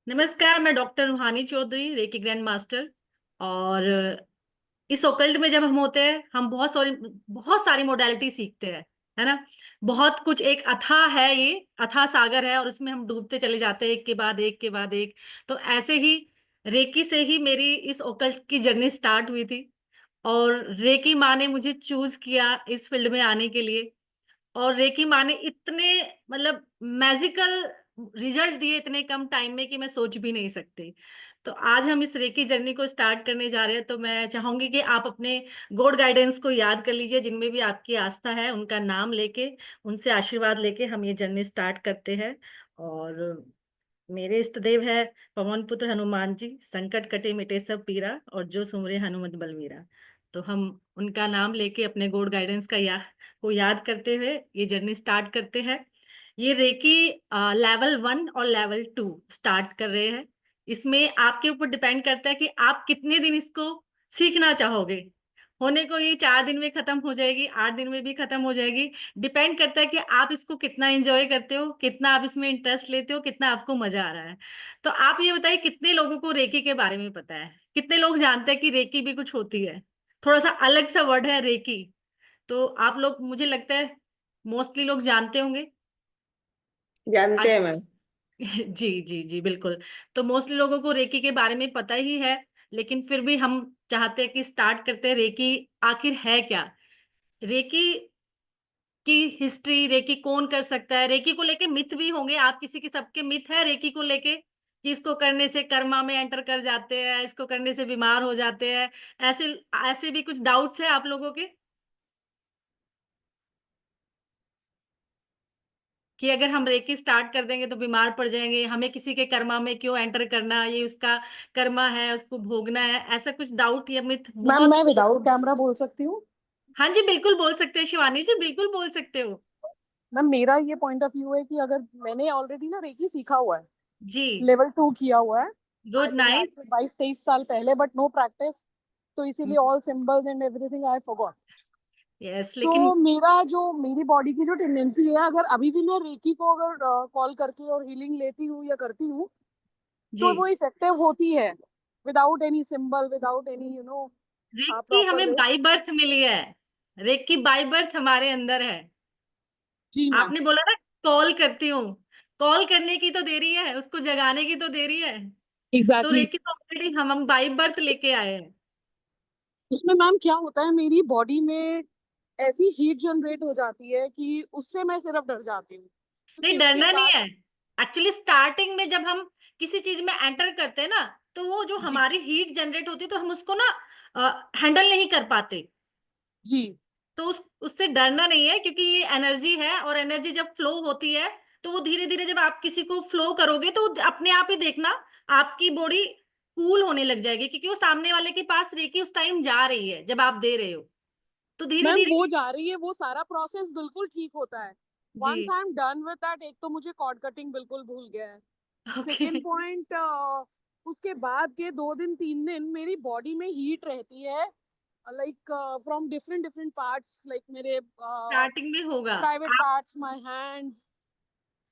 नमस्कार। मैं डॉक्टर रूहानी चौधरी, रेकी ग्रैंड मास्टर। और इस ओकल्ट में जब हम होते हैं, हम बहुत सारी मोडालिटी सीखते हैं, है ना। बहुत कुछ, एक अथाह है, ये अथाह सागर है, और उसमें हम डूबते चले जाते हैं, एक के बाद एक के बाद एक। तो ऐसे ही रेकी से ही मेरी इस ओकल्ट की जर्नी स्टार्ट हुई थी। और रेकी माँ ने मुझे चूज किया इस फील्ड में आने के लिए। और रेकी माँ ने इतने, मतलब, मैजिकल रिजल्ट दिए इतने कम टाइम में कि मैं सोच भी नहीं सकती। तो आज हम इस रेकी जर्नी को स्टार्ट करने जा रहे हैं। तो मैं चाहूंगी कि आप अपने गॉड गाइडेंस को याद कर लीजिए, जिनमें भी आपकी आस्था है उनका नाम लेके, उनसे आशीर्वाद लेके हम ये जर्नी स्टार्ट करते हैं। और मेरे इष्ट देव है पवन पुत्र हनुमान जी, संकट कटे मिटे सब पीरा, और जो सुमरे हनुमत बलवीरा। तो हम उनका नाम लेके अपने गॉड गाइडेंस को याद करते हुए ये जर्नी स्टार्ट करते हैं। ये रेकी लेवल 1 और लेवल 2 स्टार्ट कर रहे हैं। इसमें आपके ऊपर डिपेंड करता है कि आप कितने दिन इसको सीखना चाहोगे। होने को ये 4 दिन में खत्म हो जाएगी, 8 दिन में भी खत्म हो जाएगी। डिपेंड करता है कि आप इसको कितना एंजॉय करते हो, कितना आप इसमें इंटरेस्ट लेते हो, कितना आपको मजा आ रहा है। तो आप ये बताइए, कितने लोगों को रेकी के बारे में पता है? कितने लोग जानते हैं कि रेकी भी कुछ होती है? थोड़ा सा अलग सा वर्ड है रेकी। तो आप लोग, मुझे लगता है मोस्टली लोग जानते होंगे। जानते हैं मैम। जी जी जी, बिल्कुल। तो मोस्टली लोगों को रेकी के बारे में पता ही है। लेकिन फिर भी हम चाहते हैं कि स्टार्ट करते हैं, रेकी आखिर है क्या। रेकी की हिस्ट्री, रेकी कौन कर सकता है, रेकी को लेके मिथ भी होंगे, आप किसी के, सबके मिथ है रेकी को लेके कि इसको करने से कर्मा में एंटर कर जाते हैं, इसको करने से बीमार हो जाते हैं। ऐसे ऐसे भी कुछ डाउट्स है आप लोगों के कि अगर हम रेकी स्टार्ट कर देंगे तो बीमार पड़ जाएंगे, हमें किसी के कर्मा में क्यों एंटर करना, ये उसका कर्मा है, उसको भोगना है। ऐसा कुछ डाउट या मिथ मैम बहुत। मैं विदाउट कैमरा बोल सकती हूँ। हाँ जी, बिल्कुल बोल सकते हैं शिवानी जी, बिल्कुल बोल सकते हो। मैम मेरा ये पॉइंट ऑफ व्यू है कि अगर मैंने ऑलरेडी ना रेकी सीखा हुआ है, जी। लेवल 2 किया हुआ है गुड, आई थिंक आज नाइस। से 22-23 साल पहले, बट नो प्रैक्टिस, तो इसीलिए all symbols and everything I forgot. Yes, लेकिन। सो मेरी बॉडी की जो टेंडेंसी है, अगर अभी भी मैं रेकी को अगर कॉल करके और हीलिंग लेती हूँ या करती हूँ, जी। तो वो इफेक्टिव होती है without any symbol, without any reiki proper हमें वे। बाई बर्थ मिली है। रेकी बाई बर्थ हमारे अंदर है। जी मैम। आपने बोला ना, कॉल करती हूँ। कॉल करने की तो देरी है, उसको जगाने की तो देरी है। तो एग्जैक्टली। रेकी तो ऑलरेडी हम बाई बर्थ लेके आए हैं। उसमें मैम क्या होता है, मेरी बॉडी में ऐसी हीट जनरेट हो जाती है कि उससे मैं सिर्फ डर जाती हूँ, क्योंकि नहीं, उसके डरना नहीं बाद। है। एक्चुअली स्टार्टिंग में जब हम किसी चीज में एंटर करते हैं ना, तो वो जो जी। हमारी हीट जनरेट होती है, तो हम उसको ना हैंडल नहीं कर पाते। जी तो उससे डरना नहीं है, क्योंकि ये एनर्जी है, और एनर्जी जब फ्लो होती है, तो वो धीरे धीरे, जब आप किसी को फ्लो करोगे तो अपने आप ही देखना, आपकी बॉडी कूल होने लग जाएगी, क्योंकि वो सामने वाले के पास रेकी उस टाइम जा रही है जब आप दे रहे हो। तो धीरे मैम, धीरे। वो जा रही है, वो सारा प्रोसेस बिल्कुल ठीक होता है। जी। Once I am done with that, एक तो मुझे कॉर्ड कटिंग बिल्कुल भूल गया है। ओके। सेकेंड पॉइंट, उसके बाद के 2 दिन 3 दिन मेरी बॉडी में हीट रहती है, like from different different parts, like मेरे स्टार्टिंग में होगा। प्राइवेट पार्ट्स, माय हैंड्स,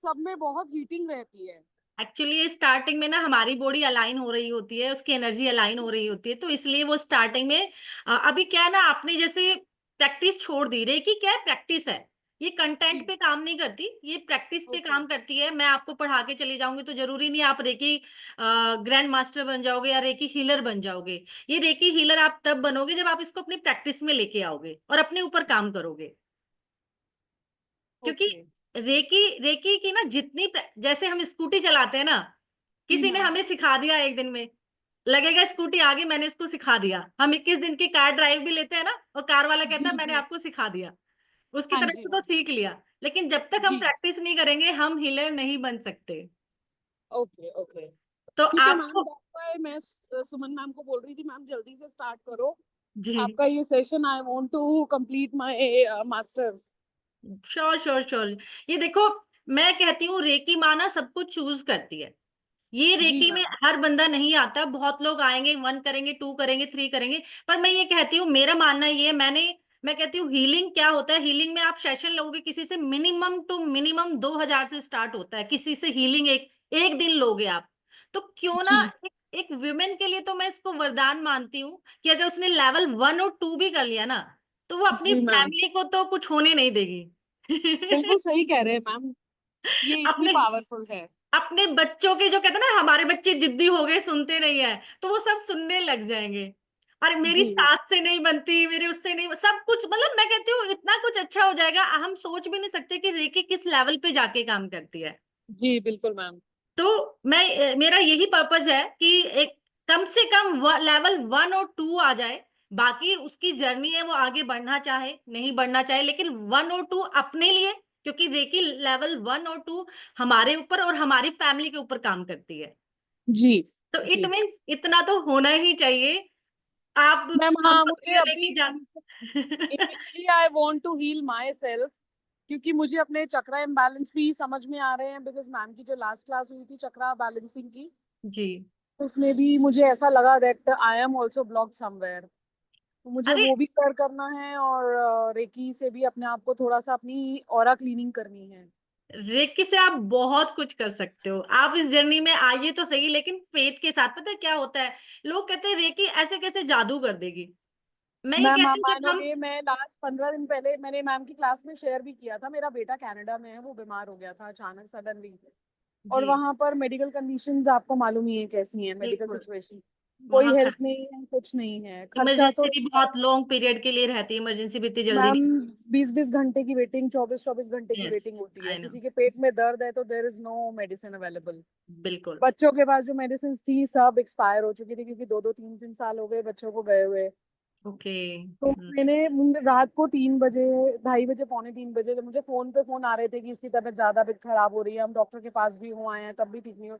सब में बहुत हीटिंग रहती है। एक्चुअली ये स्टार्टिंग में ना हमारी बॉडी अलाइन हो रही होती है, उसकी एनर्जी अलाइन हो रही होती है, तो इसलिए वो स्टार्टिंग में अभी क्या है ना, आपने जैसे प्रैक्टिस छोड़ दी। रेकी क्या है? प्रैक्टिस है। ये कंटेंट जी। पे काम नहीं करती, ये प्रैक्टिस पे ओके। काम करती है। मैं आपको पढ़ा के चली जाऊंगी तो जरूरी नहीं आप रेकी ग्रैंड मास्टर बन जाओगे या रेकी हीलर बन जाओगे। ये रेकी हीलर आप तब बनोगे जब आप इसको अपनी प्रैक्टिस में लेके आओगे और अपने ऊपर काम करोगे। क्योंकि ओके। रेकी रेकी की ना जैसे हम स्कूटी चलाते हैं ना, जी किसी ने मैम। हमें सिखा दिया एक दिन में, लगेगा स्कूटी आ गई, मैंने इसको सिखा दिया। हम 21 दिन की कार ड्राइव भी लेते हैं ना, और कार वाला कहता है जी मैंने जी। आपको सिखा दिया। उसकी हाँ तरफ जी से तो मैम। सीख लिया, लेकिन जब तक हम जी। प्रैक्टिस नहीं करेंगे हम हीलर नहीं बन सकते। Okay okay. तो ठीक है मैम, आपको। दैट्स व्हाई मैं सुमन मैम को बोल रही थी, मैम जल्दी से स्टार्ट करो जी। आपका ये session, I want to complete my masters. Sure sure sure. ये देखो, मैं कहती हूँ रेकी माना सबको चूज करती है। ये जी रेकी में मैम। हर बंदा नहीं आता, बहुत लोग आएंगे, 1 करेंगे, 2 करेंगे, 3 करेंगे। पर मैं ये कहती हूँ, मेरा मानना ये है, मैं कहती हूँ हीलिंग क्या होता है। हीलिंग में आप सेशन लोगे किसी से, मिनिमम टू मिनिमम 2000 से स्टार्ट होता है किसी से हीलिंग। एक एक दिन लोगे आप, तो क्यों ना जी एक वुमेन के लिए तो मैं इसको वरदान मानती हूँ कि अगर उसने लेवल 1 और 2 भी कर लिया ना, तो वो अपनी जी मैम, फैमिली को तो कुछ होने नहीं देगी। बिल्कुल सही कह रहे हैं मैम, ये इतनी अपने पावरफुल है। अपने बच्चों के जो कहते हैं ना, हमारे बच्चे जिद्दी हो गए सुनते नहीं है, तो वो सब सुनने लग जाएंगे। अरे मेरी जी सास से नहीं बनती, मेरे उससे नहीं, सब कुछ मतलब मैं कहती हूँ इतना कुछ अच्छा हो जाएगा, हम सोच भी नहीं सकते कि रेकी किस लेवल पे जाके काम करती है। जी बिल्कुल मैम। तो मेरा यही पर्पज है कि एक कम से कम लेवल 1 और 2 आ जाए। बाकी उसकी जर्नी है, वो आगे बढ़ना चाहे नहीं बढ़ना चाहे, लेकिन 1 और 2 अपने लिए, क्योंकि रेकी लेवल 1 और 2 हमारे ऊपर और हमारी फैमिली के ऊपर काम करती है। जी तो इट जी मीन्स इतना तो होना ही चाहिए। आप मैम, हम हाँ मुझे बकरियां अभी लेके जान initially I want to heal myself, क्योंकि मुझे अपने चक्रा इम्बैलेंस भी समझ में आ रहे हैं, बिकॉज मैम की जो लास्ट क्लास हुई थी चक्रा बैलेंसिंग की, जी। उसमें भी मुझे ऐसा लगा that I am also blocked somewhere. तो मुझे अरे वो भी क्लियर करना है, और रेकी से भी अपने आप को थोड़ा सा अपनी ऑरा क्लीनिंग करनी है। रेकी से आप बहुत कुछ कर सकते हो, आप इस जर्नी में आइए तो सही, लेकिन फेथ के साथ। पता है क्या होता है, लोग कहते हैं रेकी ऐसे कैसे जादू कर देगी। मैं ये मैम आप कहती हूँ जब हम मानोगे, मैं लास्ट 15 दिन पहले मैंने मैम की क्लास में शेयर भी किया था, मेरा बेटा कनाडा में है, वो बीमार हो गया था अचानक सडनली। और जी वहां पर मेडिकल कंडीशंस आपको मालूम ही है कैसी है, मेडिकल बिल्कुल, सिचुएशन, कोई वहां हेल्प नहीं है, कुछ नहीं है, खर्चा तो इमरजेंसी भी बहुत लॉन्ग पीरियड के लिए रहती है, इमरजेंसी भी इतनी जल्दी मैम नहीं। 20-20 घंटे की वेटिंग, 24-24 घंटे की यस, वेटिंग होती है। I know. किसी के पेट में दर्द है तो there is no medicine available. बिल्कुल। बच्चों के पास जो मेडिसिन थी सब एक्सपायर हो चुकी थी, क्योंकि 2-2 3-3 साल हो गए बच्चों को गए हुए। ओके। तो मैंने रात को 3 बजे, 2:30 बजे, पौने 3 बजे, जब मुझे फोन पे फोन आ रहे थे कि इसकी तबीयत ज्यादा खराब हो रही है, हम डॉक्टर के पास भी हुआ हैं तब भी ठीक नहीं हो,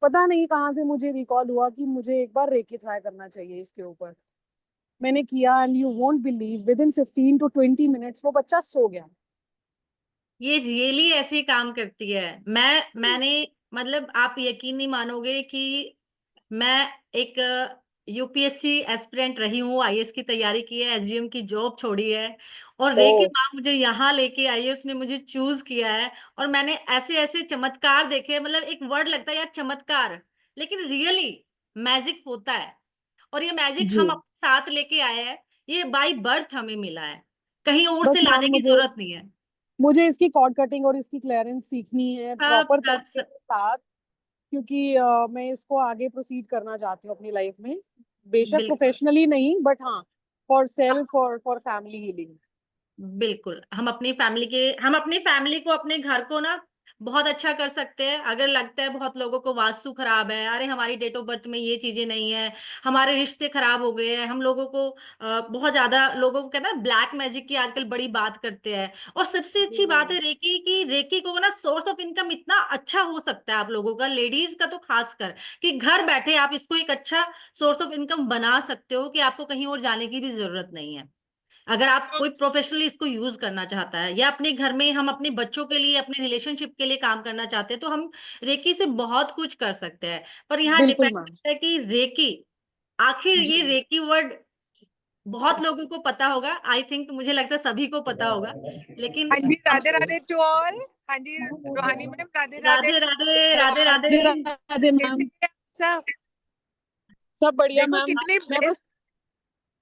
पता नहीं कहाँ से मुझे रिकॉल हुआ कि मुझे एक बार रेकी ट्राई करना चाहिए इसके ऊपर। मैंने किया, and you won't believe, with in 15 to 20 minutes वो बच्चा सो गया। ये रियली ऐसे ही काम करती है। मैंने मतलब आप यकीन नहीं मानोगे कि मैं एक यूपीएससी एस्पिरेंट रही हूँ, आईएएस की तैयारी की है, एसडीएम की जॉब छोड़ी है, और ओ रेकी माँ मुझे यहाँ लेके आई है, उसने मुझे चूज किया है। और मैंने ऐसे ऐसे चमत्कार देखे, मतलब एक वर्ड लगता है यार चमत्कार, लेकिन रियली मैजिक होता है। और ये मैजिक जी, हम अपने साथ लेके आए हैं, ये बाय बर्थ हमें मिला है, कहीं और बस से मैम लाने की मुझे जरूरत नहीं है। मुझे इसकी कॉर्ड कटिंग और इसकी क्लियरेंस सीखनी है सब प्रॉपर सब तरीके सब के साथ, क्योंकि मैं इसको आगे प्रोसीड करना चाहती हूँ अपनी लाइफ में, बेशक बिल्कुल। प्रोफेशनली नहीं, बट हाँ, फॉर सेल्फ और फॉर फैमिली हीलिंग। बिल्कुल, हम अपनी फैमिली को, अपने घर को ना बहुत अच्छा कर सकते हैं। अगर लगता है बहुत लोगों को वास्तु खराब है, अरे हमारी डेट ऑफ बर्थ में ये चीजें नहीं है, हमारे रिश्ते खराब हो गए हैं, हम लोगों को बहुत ज्यादा लोगों को कहते हैं ब्लैक मैजिक की आजकल बड़ी बात करते हैं। और सबसे जी अच्छी बात मैम, है रेकी की, रेकी को ना सोर्स ऑफ इनकम इतना अच्छा हो सकता है आप लोगों का, लेडीज का तो खासकर, कि घर बैठे आप इसको एक अच्छा सोर्स ऑफ इनकम बना सकते हो, कि आपको कहीं और जाने की भी जरूरत नहीं है। अगर आप कोई प्रोफेशनली इसको यूज करना चाहता है, या अपने घर में हम अपने बच्चों के लिए, अपने रिलेशनशिप के लिए काम करना चाहते हैं, तो हम रेकी से बहुत कुछ कर सकते हैं। पर यहाँ बिल्कुल डिपेंड मैम। करता है कि रेकी, आखिर ये जी रेकी वर्ड बहुत लोगों को पता होगा, आई थिंक, मुझे लगता है सभी को पता होगा, लेकिन हाँ जी, हम राधे राधे टू ऑल। हाँ जी, रूहानी मैम, राधे राधे। राधे राधे राधे राधे। राधे राधे कैसे मैम, हैं आप सब? सब बढ़िया देखो मैम। कितने मैं बस ब्लेस्ड।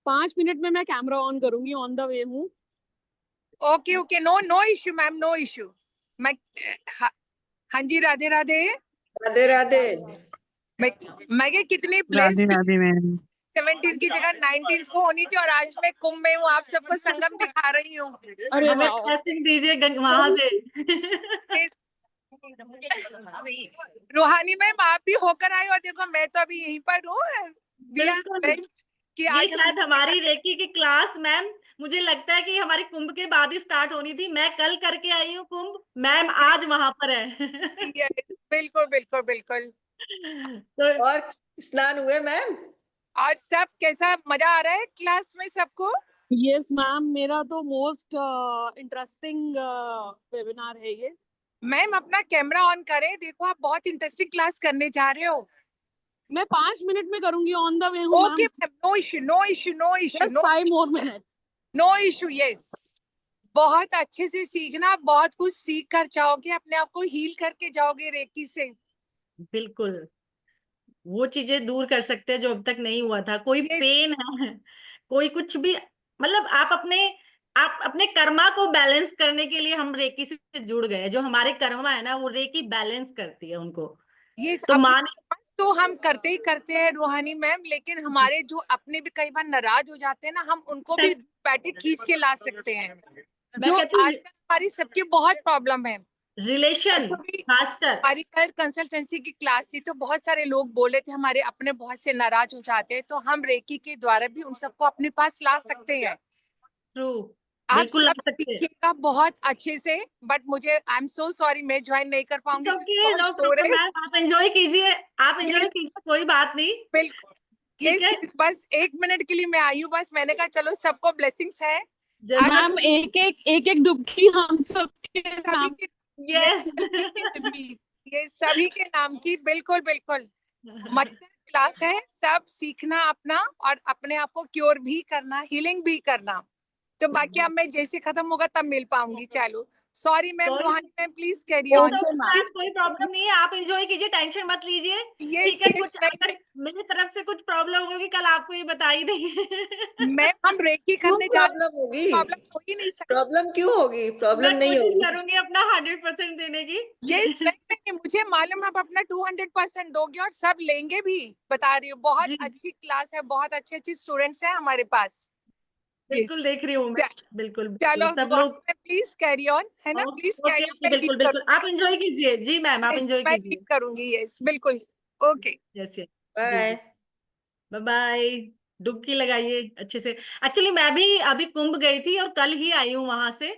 5 मिनट में मैं कैमरा ऑन करूंगी, ऑन द वे हूँ। Okay okay, no no issue ma'am, no issue. मैं हाँ, हाँ जी, राधे राधे। राधे राधे। मैं मैं क्या कितनी राधे ब्लेस्ड। राधे मैम। 17 की जगह 19 को होनी थी, और आज मैं कुंभ में हूँ, आप सबको संगम दिखा रही हूँ। अरे हमें वाह, ब्लेसिंग दीजिए वहां से। रूहानी मैम, आप भी होकर आए, और देखो मैं तो अभी यहीं पर हूँ। वी आर बिल्कुल। ब्लेस्ड कि ये आज हम। शायद हमारी रेकी की क्लास, मैम, मुझे लगता है कि हमारी कुंभ के बाद ही स्टार्ट होनी थी। मैं कल करके आई हूँ कुंभ, मैम आज वहां पर है। यस, बिल्कुल बिल्कुल बिल्कुल। तो और स्नान हुए मैम? और सब कैसा, मजा आ रहा है क्लास में सबको? यस मैम, मेरा तो मोस्ट इंटरेस्टिंग वेबिनार है ये। मैम अपना कैमरा ऑन करें, देखो आप बहुत इंटरेस्टिंग क्लास करने जा रहे हो। मैं 5 मिनट में करूंगी, ऑन द वे हूँ okay ma'am. Ma'am, no issue no issue no issue just no 5 more minutes। No issue, yes. बहुत अच्छे से सीखना, बहुत कुछ सीख कर जाओगे, अपने आप को हील करके जाओगे रेकी से। बिल्कुल, वो चीजें दूर कर सकते हैं जो अब तक नहीं हुआ था। कोई ये पेन है, कोई कुछ भी, मतलब आप अपने कर्मा को बैलेंस करने के लिए हम रेकी से जुड़ गए। जो हमारे कर्मा है ना, वो रेकी बैलेंस करती है उनको। ये तो अपने मान, पास तो हम करते ही करते हैं रूहानी मैम, लेकिन हमारे जो अपने भी कई बार नाराज हो जाते हैं ना, हम उनको भी बैठे खींच के ला सकते हैं, मैं जो कहती हूँ आजकल हमारी सबकी बहुत प्रॉब्लम है। रिलेशन परसों भी खासकर। हमारी कल कंसल्टेंसी की क्लास थी, तो बहुत सारे लोग बोले थे हमारे अपने बहुत से नाराज हो जाते हैं, तो हम रेकी के द्वारा भी उन सबको अपने पास ला सकते हैं। ट्रू, आप बिल्कुल ला सब सकते हैं। सीखिएगा बहुत अच्छे से, बट मुझे आई एम सो सॉरी मैं ज्वाइन नहीं कर इट्स पाऊंगी क्योंकि ओके, बहुत नो शोर प्रॉब्लम है। मैम, आप एंजॉय कीजिए। आप ये एंजॉय कीजिए, कोई बात नहीं। बिल्कुल, ये ठीक है, बस 1 मिनट के लिए मैं आई हूँ, बस मैंने कहा चलो सबको ब्लेसिंग्स है। जरूर। अगर मैम एक एक डुबकी हम सबके सभी नाम के, ये यस। सभी के, ये सभी के नाम की, बिल्कुल बिल्कुल मजेदार क्लास है। सब सीखना अपना, और अपने आप को क्योर भी करना, हीलिंग भी करना। तो बाकी अब मैं जैसे खत्म होगा तब मिल पाऊंगी। चलो, सॉरी मैम, कोई, रूहानी ma'am please carry it's on. Okay okay ma'am. Ma'am, कोई प्रॉब्लम नहीं है। आप एंजॉय कीजिए, टेंशन मत लीजिए। ठीक यस है, यस, कुछ अगर मेरी तरफ से कुछ प्रॉब्लम होगी कल आपको ये बता ही देंगे। मैं हम रेकी क्यों करने जा रहे हैं, प्रॉब्लम होगी? प्रॉब्लम हो ही नहीं सकती। प्रॉब्लम क्यों होगी? मैं प्रॉब्लम नहीं कोशिश होगी। करूंगी अपना 100% देने की। यस नहीं नहीं, मुझे मालूम है आप अपना 200% दोगे, और सब लेंगे भी। बता रही हूँ, बहुत जी, अच्छी क्लास है, बहुत अच्छे अच्छे स्टूडेंट्स हैं हमारे पास। यस, बिल्कुल देख रही हूँ मैं। बिल्कुल बिल्कुल, चलो सब लोग। रूहानी मैम प्लीज कैरी ऑन, है ना, please okay carry on, okay, मैं लीव बिल्कुल बिल्कुल, करूंगी। आप एंजॉय कीजिए। जी मैम, आप यस, एंजॉय मैं लीव कीजिए। करूंगी, यस बिल्कुल। ओके। Yes yes. जी बाय। जी। Bye bye. डुबकी लगाइए अच्छे से। एक्चुअली मैं भी अभी कुंभ गई थी और कल ही आई हूँ वहां से।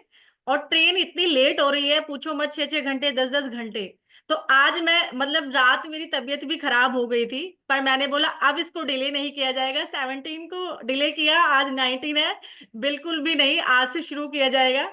और ट्रेन इतनी लेट हो रही है, पूछो मत, 6 6 घंटे, 10 10 घंटे। तो आज मैं, मतलब रात मेरी तबीयत भी खराब हो गई थी, पर मैंने बोला अब इसको डिले नहीं किया जाएगा। 17 को डिले किया, आज 19 है। बिल्कुल भी नहीं, आज से शुरू किया जाएगा।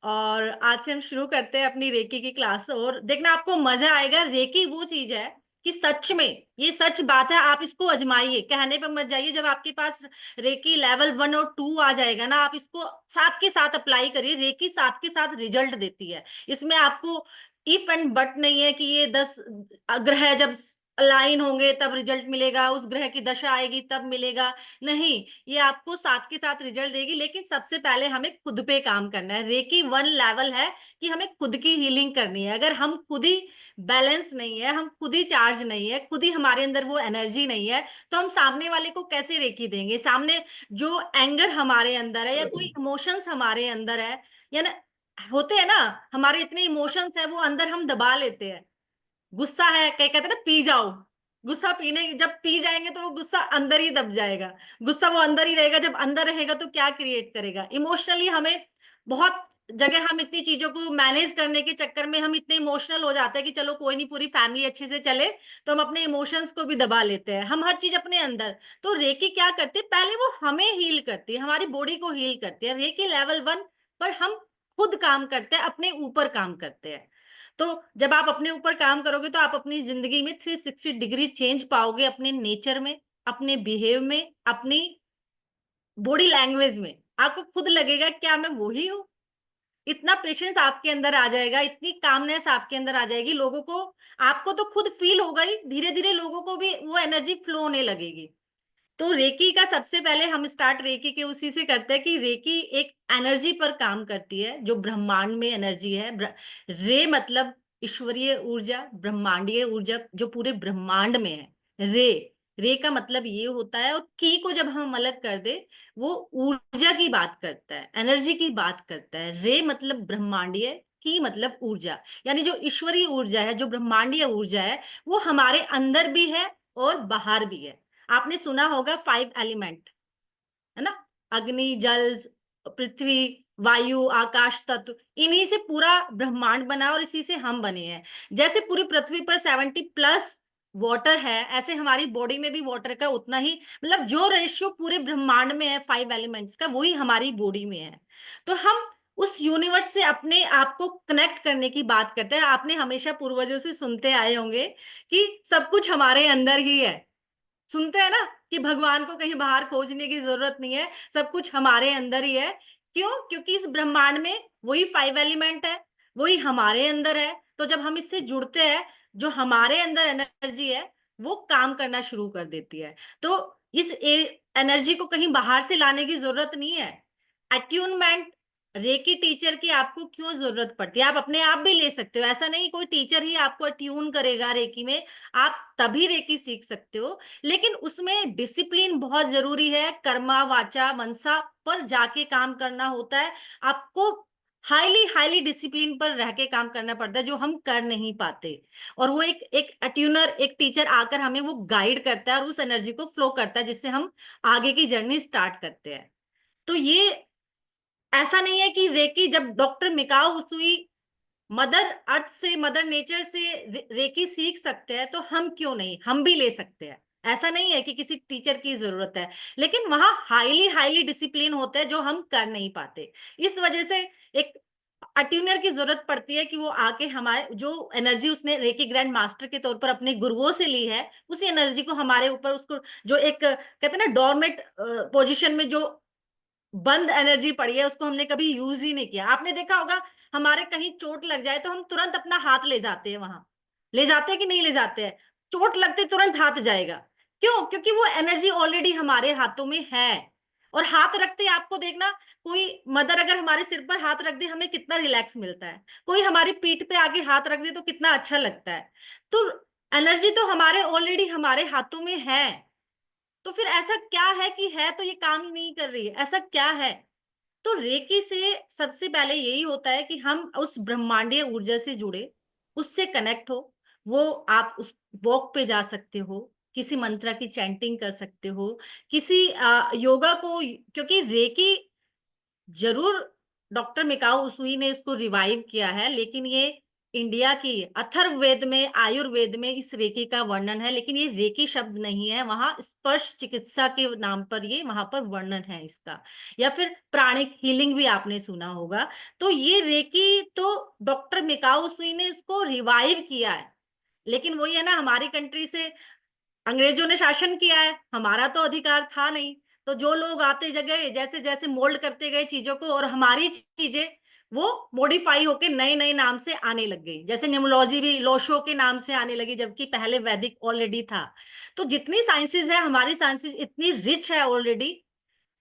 और आज से हम शुरू करते हैं अपनी रेकी की क्लास, और देखना आपको मजा आएगा। रेकी वो चीज है कि सच में, ये सच बात है, आप इसको अजमाइए, कहने पे मत जाइए। जब आपके पास रेकी लेवल 1 और 2 आ जाएगा ना, आप इसको साथ के साथ अप्लाई करिए। रेकी साथ के साथ रिजल्ट देती है। इसमें आपको इफ एंड बट नहीं है कि ये 10 ग्रह जब अलाइन होंगे तब रिजल्ट मिलेगा, उस ग्रह की दशा आएगी तब मिलेगा। नहीं, ये आपको साथ के साथ रिजल्ट देगी, लेकिन सबसे पहले हमें खुद पे काम करना है। रेकी 1 लेवल है कि हमें खुद की हीलिंग करनी है। अगर हम खुद ही बैलेंस नहीं है, हम खुद ही चार्ज नहीं है, खुद ही हमारे अंदर वो एनर्जी नहीं है, तो हम सामने वाले को कैसे रेकी देंगे? सामने जो एंगर हमारे अंदर है, या कोई इमोशंस हमारे अंदर है, या ना, होते हैं ना, हमारे इतने इमोशंस है वो अंदर हम दबा लेते हैं। गुस्सा है, क्या कहते हैं ना, पी जाओ। गुस्सा पीने, जब पी जाएंगे तो वो गुस्सा अंदर ही दब जाएगा। गुस्सा वो अंदर ही रहेगा, जब अंदर रहेगा तो क्या क्रिएट करेगा? इमोशनली हमें बहुत जगह, हम इतनी चीजों को मैनेज करने के चक्कर में हम इतने इमोशनल हो जाते हैं कि चलो कोई नहीं, पूरी फैमिली अच्छे से चले, तो हम अपने इमोशंस को भी दबा लेते हैं, हम हर चीज अपने अंदर। तो रेकी क्या करती है, पहले वो हमें हील करती है, हमारी बॉडी को हील करती है। रेकी लेवल 1 पर हम खुद काम करते हैं, अपने ऊपर काम करते हैं। तो जब आप अपने ऊपर काम करोगे तो आप अपनी जिंदगी में 360 डिग्री चेंज पाओगे, अपने नेचर में, अपने बिहेव में, अपनी बॉडी लैंग्वेज में। आपको खुद लगेगा क्या मैं वही हूँ। इतना पेशेंस आपके अंदर आ जाएगा, इतनी कामनेस आपके अंदर आ जाएगी, लोगों को, आपको तो खुद फील होगा ही, धीरे धीरे लोगों को भी वो एनर्जी फ्लो होने लगेगी। तो रेकी का सबसे पहले हम स्टार्ट रेकी के उसी से करते हैं कि रेकी एक एनर्जी पर काम करती है, जो ब्रह्मांड में एनर्जी है। रे मतलब ईश्वरीय ऊर्जा, ब्रह्मांडीय ऊर्जा जो पूरे ब्रह्मांड में है। रे, रे का मतलब ये होता है। और की को जब हम अलग कर दे, वो ऊर्जा की बात करता है, एनर्जी की बात करता है। रे मतलब ब्रह्मांडीय, की मतलब ऊर्जा। यानी जो ईश्वरीय ऊर्जा है, जो ब्रह्मांडीय ऊर्जा है, वो हमारे अंदर भी है और बाहर भी है। आपने सुना होगा 5 एलिमेंट, है ना, अग्नि, जल, पृथ्वी, वायु, आकाश तत्व, इन्हीं से पूरा ब्रह्मांड बना और इसी से हम बने हैं। जैसे पूरी पृथ्वी पर 70+ वाटर है, ऐसे हमारी बॉडी में भी वाटर का उतना ही, मतलब जो रेशियो पूरे ब्रह्मांड में है 5 एलिमेंट्स का, वही हमारी बॉडी में है। तो हम उस यूनिवर्स से अपने आप को कनेक्ट करने की बात करते हैं। आपने हमेशा पूर्वजों से सुनते आए होंगे कि सब कुछ हमारे अंदर ही है। सुनते हैं ना कि भगवान को कहीं बाहर खोजने की जरूरत नहीं है, सब कुछ हमारे अंदर ही है। क्यों? क्योंकि इस ब्रह्मांड में वही 5 एलिमेंट है, वही हमारे अंदर है। तो जब हम इससे जुड़ते हैं, जो हमारे अंदर एनर्जी है, वो काम करना शुरू कर देती है। तो इस एनर्जी को कहीं बाहर से लाने की जरूरत नहीं है। अट्यूनमेंट रेकी टीचर की आपको क्यों जरूरत पड़ती है? आप अपने आप भी ले सकते हो, ऐसा नहीं कोई टीचर ही आपको अट्यून करेगा रेकी में। आप तभी रेकी सीख सकते हो, लेकिन उसमें डिसिप्लिन बहुत जरूरी है। कर्मा वाचा मनसा पर जाके काम करना होता है। आपको हाईली हाईली डिसिप्लिन पर रह के काम करना पड़ता है, जो हम कर नहीं पाते। और वो एक एक अट्यूनर, एक टीचर आकर हमें वो गाइड करता है और उस एनर्जी को फ्लो करता है, जिससे हम आगे की जर्नी स्टार्ट करते हैं। तो ये ऐसा नहीं है कि रेकी, जब डॉक्टर मिकाओ उसुई मदर अर्थ से, मदर नेचर से रेकी सीख सकते हैं, तो हम क्यों नहीं, हम भी ले सकते हैं। ऐसा नहीं है कि किसी टीचर की जरूरत है, लेकिन वहां हाईली हाईली डिसिप्लिन होता है जो हम कर नहीं पाते। इस वजह से एक अट्यूनर की जरूरत पड़ती है कि वो आके हमारे जो एनर्जी उसने रेकी ग्रैंड मास्टर के तौर पर अपने गुरुओं से ली है, उसी एनर्जी को हमारे ऊपर, उसको जो एक कहते हैं ना डोरमेट पोजीशन में जो बंद एनर्जी पड़ी है, उसको हमने कभी यूज ही नहीं किया। आपने देखा होगा, हमारे कहीं चोट लग जाए तो हम तुरंत अपना हाथ ले जाते हैं, वहां ले जाते हैं कि नहीं ले जाते हैं? चोट लगते तुरंत हाथ जाएगा। क्यों? क्योंकि वो एनर्जी ऑलरेडी हमारे हाथों में है। और हाथ रखते ही आपको देखना, कोई मदर अगर हमारे सिर पर हाथ रख दे, हमें कितना रिलैक्स मिलता है। कोई हमारी पीठ पे आके हाथ रख दे तो कितना अच्छा लगता है। तो एनर्जी तो हमारे ऑलरेडी हमारे हाथों में है। तो फिर ऐसा क्या है कि है तो ये काम ही नहीं कर रही है, ऐसा क्या है? तो रेकी से सबसे पहले यही होता है कि हम उस ब्रह्मांडीय ऊर्जा से जुड़े, उससे कनेक्ट हो। वो आप उस वॉक पे जा सकते हो, किसी मंत्र की चैंटिंग कर सकते हो, किसी योगा को, क्योंकि रेकी जरूर डॉक्टर मिकाओ उसुई ने इसको रिवाइव किया है, लेकिन ये इंडिया की अथर्ववेद में, आयुर्वेद में इस रेकी का वर्णन है, लेकिन ये रेकी शब्द नहीं है। वहां स्पर्श चिकित्सा के नाम पर ये वहां पर वर्णन है इसका, या फिर प्राणिक हीलिंग भी आपने सुना होगा। तो ये रेकी तो डॉक्टर मिकाओ उसुई ने इसको रिवाइव किया है, लेकिन वही है ना, हमारी कंट्री से अंग्रेजों ने शासन किया है, हमारा तो अधिकार था नहीं। तो जो लोग आते जगह जैसे जैसे मोल्ड करते गए चीजों को, और हमारी चीजें वो मॉडिफाई होके नए नए नाम से आने लग गई। जैसे न्यूमोलॉजी भी लोशो के नाम से आने लगी, जबकि पहले वैदिक ऑलरेडी था। तो जितनी साइंसेज है, हमारी साइंसेज इतनी रिच है ऑलरेडी।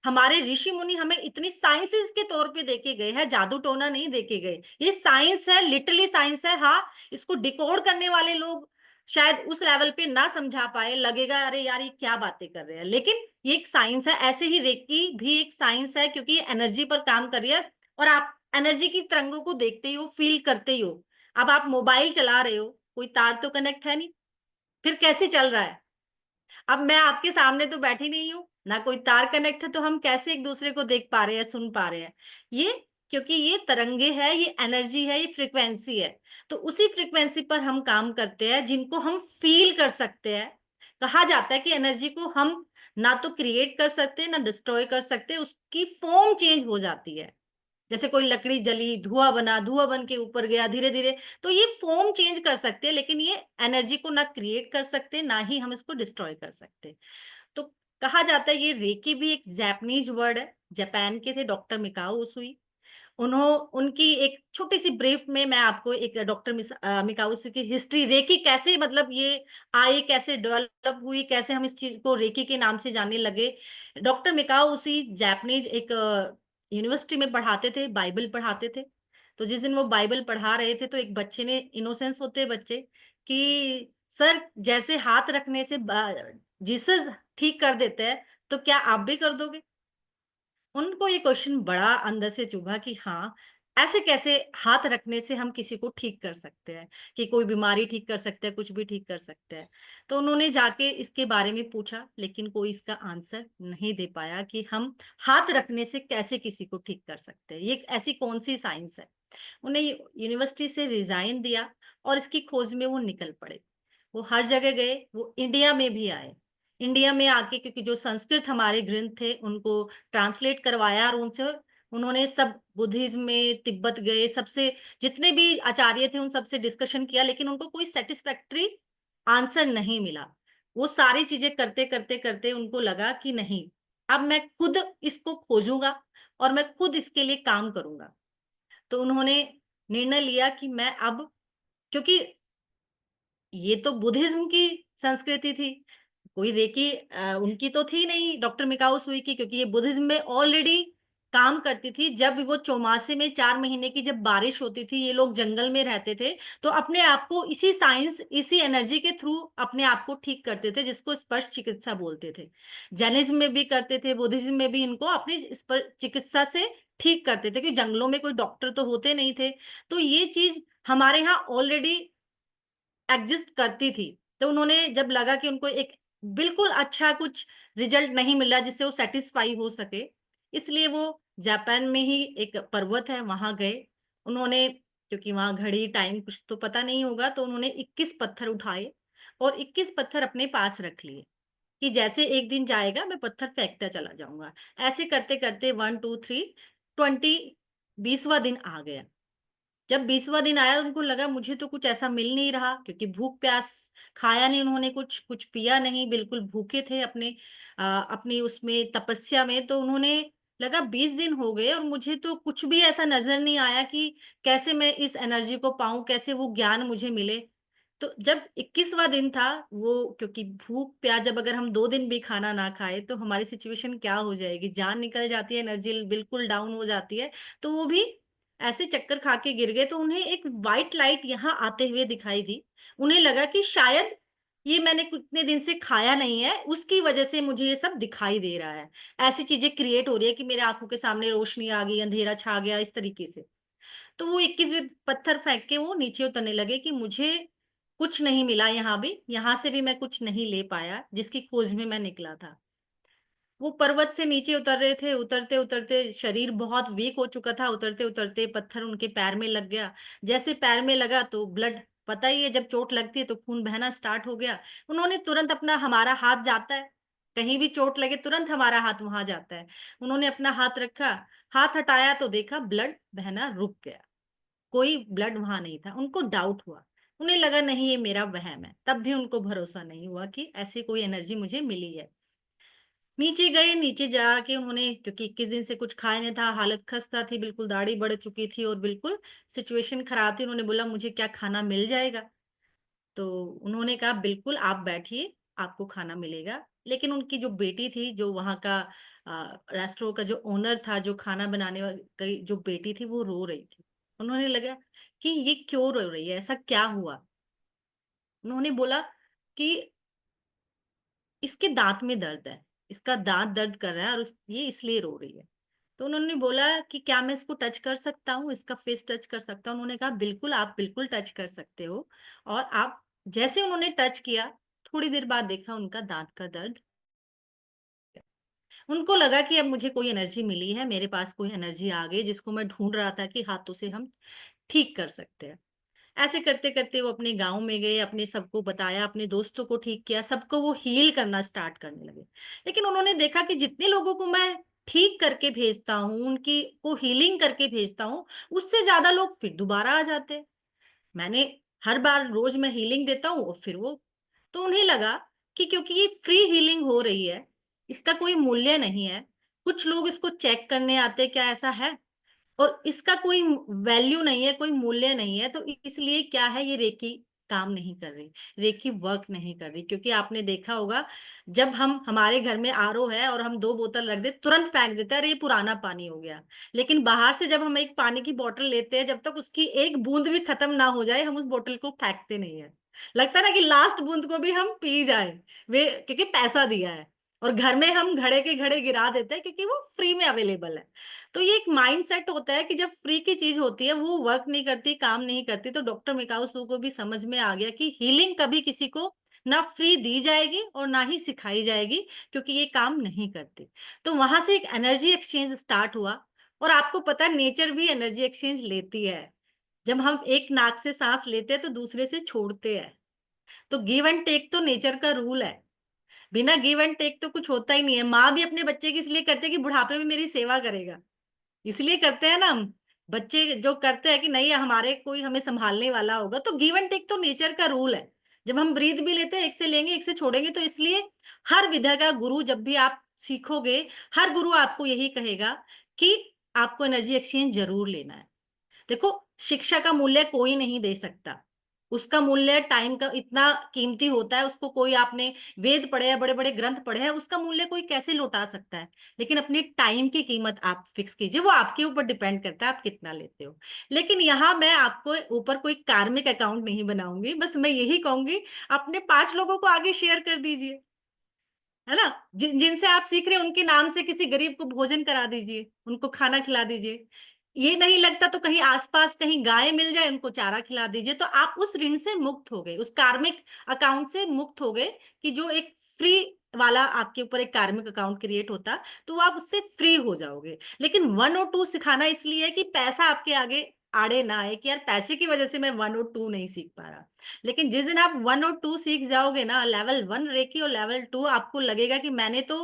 हमारे ऋषि मुनि हमें इतनी साइंसेस के तौर पे देके गए हैं, जादू टोना नहीं देके गए। ये साइंस है, लिटरली साइंस है। हाँ, इसको डिकोड करने वाले लोग शायद उस लेवल पे ना समझा पाए, लगेगा अरे यार ये क्या बातें कर रहे हैं, लेकिन ये एक साइंस है। ऐसे ही रेकी भी एक साइंस है, क्योंकि ये एनर्जी पर काम कर रही है। और आप एनर्जी की तरंगों को देखते ही हो, फील करते ही हो। अब आप मोबाइल चला रहे हो, कोई तार तो कनेक्ट है नहीं, फिर कैसे चल रहा है? अब मैं आपके सामने तो बैठी नहीं हूं, ना कोई तार कनेक्ट है, तो हम कैसे एक दूसरे को देख पा रहे हैं, सुन पा रहे हैं? ये क्योंकि ये तरंगे है, ये एनर्जी है, ये फ्रिक्वेंसी है। तो उसी फ्रिक्वेंसी पर हम काम करते हैं, जिनको हम फील कर सकते हैं। कहा जाता है कि एनर्जी को हम ना तो क्रिएट कर सकते, ना डिस्ट्रॉय कर सकते, उसकी फॉर्म चेंज हो जाती है। जैसे कोई लकड़ी जली, धुआं बना, धुआं बन के ऊपर गया धीरे धीरे, तो ये फॉर्म चेंज कर सकते हैं, लेकिन ये एनर्जी को ना क्रिएट कर सकते, ना ही हम इसको डिस्ट्रॉय कर सकते। तो कहा जाता है, ये रेकी भी एक जापानीज वर्ड है, जापान के थे डॉक्टर मिकाओ उसुई। उनकी एक छोटी सी ब्रीफ में मैं आपको एक डॉक्टर मिकाओ उसुई की हिस्ट्री, रेकी कैसे मतलब ये आई, कैसे डेवलप हुई, कैसे हम इस चीज को रेकी के नाम से जानने लगे। डॉक्टर मिकाओ उसुई जापानीज एक यूनिवर्सिटी में पढ़ाते थे, बाइबल पढ़ाते थे। तो जिस दिन वो बाइबल पढ़ा रहे थे, तो एक बच्चे ने, इनोसेंस होते हैं बच्चे, कि सर जैसे हाथ रखने से जीसस ठीक कर देते हैं, तो क्या आप भी कर दोगे? उनको ये क्वेश्चन बड़ा अंदर से चुभा कि हाँ, ऐसे कैसे हाथ रखने से हम किसी को ठीक कर सकते हैं, कि कोई बीमारी ठीक कर सकते हैं, कुछ भी ठीक कर सकते हैं। तो उन्होंने जाके इसके बारे में पूछा, लेकिन कोई इसका आंसर नहीं दे पाया कि हम हाथ रखने से कैसे किसी को ठीक कर सकते हैं, ये एक ऐसी कौन सी साइंस है। उन्हें यूनिवर्सिटी से रिजाइन दिया और इसकी खोज में वो निकल पड़े। वो हर जगह गए, वो इंडिया में भी आए। इंडिया में आके, क्योंकि जो संस्कृत हमारे ग्रंथ थे उनको ट्रांसलेट करवाया, और उनसे उन्होंने सब बुद्धिज्म में तिब्बत गए, सबसे जितने भी आचार्य थे उन सबसे डिस्कशन किया, लेकिन उनको कोई सेटिस्फैक्ट्री आंसर नहीं मिला। वो सारी चीजें करते करते करते उनको लगा कि नहीं, अब मैं खुद इसको खोजूंगा और मैं खुद इसके लिए काम करूंगा। तो उन्होंने निर्णय लिया कि मैं अब, क्योंकि ये तो बुद्धिज्म की संस्कृति थी, कोई रेकी उनकी तो थी नहीं डॉक्टर मिकाओ सुई की, क्योंकि ये बुद्धिज्म में ऑलरेडी काम करती थी। जब वो चौमासे में 4 महीने की जब बारिश होती थी, ये लोग जंगल में रहते थे, तो अपने आप को इसी साइंस, इसी एनर्जी के थ्रू अपने आप को ठीक करते थे, जिसको स्पर्श चिकित्सा बोलते थे। जैनिज्म में भी करते थे, बुद्धिज्म में भी इनको अपनी स्पर्श चिकित्सा से ठीक करते थे, क्योंकि जंगलों में कोई डॉक्टर तो होते नहीं थे। तो ये चीज हमारे यहाँ ऑलरेडी एग्जिस्ट करती थी। तो उन्होंने जब लगा कि उनको एक बिल्कुल अच्छा कुछ रिजल्ट नहीं मिला जिससे वो सेटिस्फाई हो सके, इसलिए वो जापान में ही एक पर्वत है वहां गए। उन्होंने, क्योंकि वहां घड़ी टाइम कुछ तो पता नहीं होगा, तो उन्होंने 21 पत्थर उठाए और 21 पत्थर अपने पास रख लिए कि जैसे एक दिन जाएगा मैं पत्थर फेंकता चला जाऊंगा। ऐसे करते करते 1 2 3 20 20वां दिन आ गया। जब 20वां दिन आया, उनको लगा मुझे तो कुछ ऐसा मिल नहीं रहा, क्योंकि भूख प्यास, खाया नहीं उन्होंने, कुछ कुछ पिया नहीं, बिल्कुल भूखे थे अपने अपनी उसमें तपस्या में। तो उन्होंने लगा 20 दिन हो गए और मुझे तो कुछ भी ऐसा नजर नहीं आया कि कैसे मैं इस एनर्जी को पाऊं, कैसे वो ज्ञान मुझे मिले। तो जब 21वां दिन था, वो क्योंकि भूख प्यास, जब अगर हम 2 दिन भी खाना ना खाए तो हमारी सिचुएशन क्या हो जाएगी, जान निकल जाती है, एनर्जी बिल्कुल डाउन हो जाती है। तो वो भी ऐसे चक्कर खा के गिर गए। तो उन्हें एक व्हाइट लाइट यहाँ आते हुए दिखाई दी। उन्हें लगा कि शायद ये मैंने कितने दिन से खाया नहीं है, उसकी वजह से मुझे ये सब दिखाई दे रहा है, ऐसी चीजें क्रिएट हो रही है कि मेरे आंखों के सामने रोशनी आ गई, अंधेरा छा गया, इस तरीके से। तो वो 21वें पत्थर फेंक के वो नीचे उतरने लगे कि मुझे कुछ नहीं मिला, यहाँ भी, यहाँ से भी मैं कुछ नहीं ले पाया जिसकी खोज में मैं निकला था। वो पर्वत से नीचे उतर रहे थे, उतरते उतरते शरीर बहुत वीक हो चुका था, उतरते उतरते पत्थर उनके पैर में लग गया। जैसे पैर में लगा तो ब्लड, पता ही है जब चोट लगती है तो खून बहना स्टार्ट हो गया। उन्होंने तुरंत अपना, हमारा हाथ जाता है कहीं भी चोट लगे तुरंत हमारा हाथ वहां जाता है, उन्होंने अपना हाथ रखा, हाथ हटाया तो देखा ब्लड बहना रुक गया, कोई ब्लड वहां नहीं था। उनको डाउट हुआ, उन्हें लगा नहीं ये मेरा वहम है, तब भी उनको भरोसा नहीं हुआ कि ऐसी कोई एनर्जी मुझे मिली है। नीचे गए, नीचे जाके उन्होंने, क्योंकि 21 दिन से कुछ खाया नहीं था, हालत खस्ता थी, बिल्कुल दाढ़ी बढ़ चुकी थी और बिल्कुल सिचुएशन खराब थी। उन्होंने बोला मुझे क्या खाना मिल जाएगा? तो उन्होंने कहा बिल्कुल आप बैठिए, आपको खाना मिलेगा। लेकिन उनकी जो बेटी थी, जो वहां का रेस्टोरेंट का जो ओनर था, जो खाना बनाने वाली जो बेटी थी, वो रो रही थी। उन्होंने लगा कि ये क्यों रो रही है, ऐसा क्या हुआ? उन्होंने बोला कि इसके दांत में दर्द है, इसका दांत दर्द कर रहा है और ये इसलिए रो रही है। तो उन्होंने बोला कि क्या मैं इसको टच कर सकता हूँ, इसका फेस टच कर सकता हूँ? उन्होंने कहा बिल्कुल, आप बिल्कुल टच कर सकते हो। और आप, जैसे उन्होंने टच किया, थोड़ी देर बाद देखा उनका दांत का दर्द। उनको लगा कि अब मुझे कोई एनर्जी मिली है, मेरे पास कोई एनर्जी आ गई जिसको मैं ढूंढ रहा था कि हाथों से हम ठीक कर सकते हैं। ऐसे करते करते वो अपने गांव में गए, अपने सबको बताया, अपने दोस्तों को ठीक किया, सबको वो हील करना स्टार्ट करने लगे। लेकिन उन्होंने देखा कि जितने लोगों को मैं ठीक करके भेजता हूँ, उनकी को हीलिंग करके भेजता हूँ, उससे ज्यादा लोग फिर दोबारा आ जाते हैं। मैंने हर बार रोज मैं हीलिंग देता हूँ और फिर वो, तो उन्हें लगा कि क्योंकि ये फ्री हीलिंग हो रही है, इसका कोई मूल्य नहीं है, कुछ लोग इसको चेक करने आते हैं, क्या ऐसा है, और इसका कोई वैल्यू नहीं है, कोई मूल्य नहीं है, तो इसलिए क्या है, ये रेकी काम नहीं कर रही, रेकी वर्क नहीं कर रही। क्योंकि आपने देखा होगा, जब हम, हमारे घर में आरओ है और हम 2 बोतल रख दे, तुरंत फेंक देते हैं, अरे ये पुराना पानी हो गया। लेकिन बाहर से जब हम एक पानी की बोतल लेते हैं, जब तक उसकी एक बूंद भी खत्म ना हो जाए, हम उस बोतल को फेंकते नहीं है। लगता है ना कि लास्ट बूंद को भी हम पी जाए, वे क्योंकि पैसा दिया है। और घर में हम घड़े के घड़े गिरा देते हैं क्योंकि वो फ्री में अवेलेबल है। तो ये एक माइंडसेट होता है कि जब फ्री की चीज होती है वो वर्क नहीं करती, काम नहीं करती। तो डॉक्टर मिकाओ सू को भी समझ में आ गया कि हीलिंग कभी किसी को ना फ्री दी जाएगी और ना ही सिखाई जाएगी, क्योंकि ये काम नहीं करती। तो वहां से एक एनर्जी एक्सचेंज स्टार्ट हुआ। और आपको पता है नेचर भी एनर्जी एक्सचेंज लेती है। जब हम एक नाक से सांस लेते हैं तो दूसरे से छोड़ते हैं। तो गिव एंड टेक तो नेचर का रूल है। बिना गिव एंड टेक तो कुछ होता ही नहीं है। माँ भी अपने बच्चे की इसलिए करती है कि बुढ़ापे में मेरी सेवा करेगा, इसलिए करते हैं ना हम। बच्चे जो करते हैं कि नहीं हमारे कोई हमें संभालने वाला होगा, तो गिव एंड टेक तो नेचर का रूल है। जब हम ब्रीथ भी लेते हैं, एक से लेंगे एक से छोड़ेंगे। तो इसलिए हर विद्या का गुरु जब भी आप सीखोगे, हर गुरु आपको यही कहेगा कि आपको एनर्जी एक्सचेंज जरूर लेना है। देखो, शिक्षा का मूल्य कोई नहीं दे सकता, उसका मूल्य टाइम का इतना कीमती होता है, उसको कोई आपने वेद पढ़े हैं, बड़े बड़े ग्रंथ पढ़े हैं, उसका मूल्य कोई कैसे लौटा सकता है। लेकिन अपनी टाइम की कीमत आप फिक्स कीजिए, वो आपके ऊपर डिपेंड करता है आप कितना लेते हो। लेकिन यहाँ मैं आपको ऊपर कोई कार्मिक अकाउंट नहीं बनाऊंगी, बस मैं यही कहूंगी अपने 5 लोगों को आगे शेयर कर दीजिए, है ना। जिनसे आप सीख रहे हैं उनके नाम से किसी गरीब को भोजन करा दीजिए, उनको खाना खिला दीजिए। ये नहीं लगता तो कहीं आसपास कहीं गाय मिल जाए, उनको चारा खिला दीजिए। तो आप उस ऋण से मुक्त हो गए, उस कार्मिक अकाउंट से मुक्त हो गए, कि जो एक फ्री वाला आपके ऊपर एक कार्मिक अकाउंट क्रिएट होता, तो आप उससे फ्री हो जाओगे। लेकिन 1 और 2 सिखाना इसलिए है कि पैसा आपके आगे आड़े ना आए, कि यार पैसे की वजह से मैं 1 और 2 नहीं सीख पा रहा। लेकिन जिस दिन आप 1 और 2 सीख जाओगे ना, लेवल 1 रेकी और लेवल 2, आपको लगेगा कि मैंने तो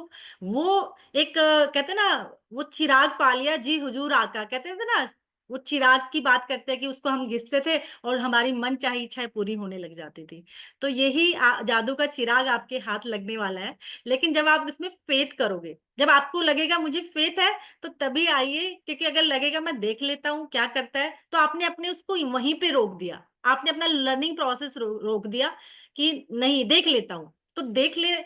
वो एक कहते हैं ना, वो चिराग पा लिया जी हुजूर आका, कहते थे ना, वो चिराग की बात करते हैं कि उसको हम घिसते थे और हमारी मन चाही इच्छाएं पूरी होने लग जाती थी। तो यही जादू का चिराग आपके हाथ लगने वाला है। लेकिन जब आप इसमें फेथ करोगे, जब आपको लगेगा मुझे फेथ है, तो तभी आइए। क्योंकि अगर लगेगा मैं देख लेता हूँ क्या करता है, तो आपने अपने उसको वहीं पे रोक दिया, आपने अपना लर्निंग प्रोसेस रोक दिया कि नहीं देख लेता हूँ। तो देख ले,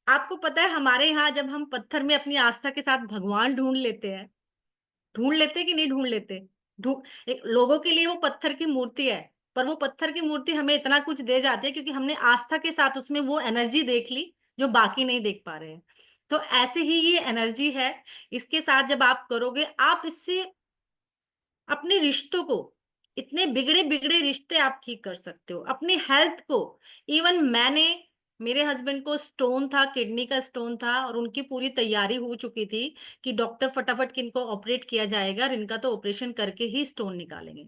आपको पता है हमारे यहाँ जब हम पत्थर में अपनी आस्था के साथ भगवान ढूंढ लेते कि नहीं ढूंढ लेते, लोगों के लिए वो पत्थर की मूर्ति है, पर वो पत्थर की मूर्ति हमें इतना कुछ दे जाती है क्योंकि हमने आस्था के साथ उसमें वो एनर्जी देख ली जो बाकी नहीं देख पा रहे हैं। तो ऐसे ही ये एनर्जी है, इसके साथ जब आप करोगे, आप इससे अपने रिश्तों को, इतने बिगड़े बिगड़े रिश्ते आप ठीक कर सकते हो, अपनी हेल्थ को। इवन मेरे हस्बैंड को स्टोन था, किडनी का स्टोन था, और उनकी पूरी तैयारी हो चुकी थी कि डॉक्टर फटाफट किनको ऑपरेट किया जाएगा, और इनका तो ऑपरेशन करके ही स्टोन निकालेंगे।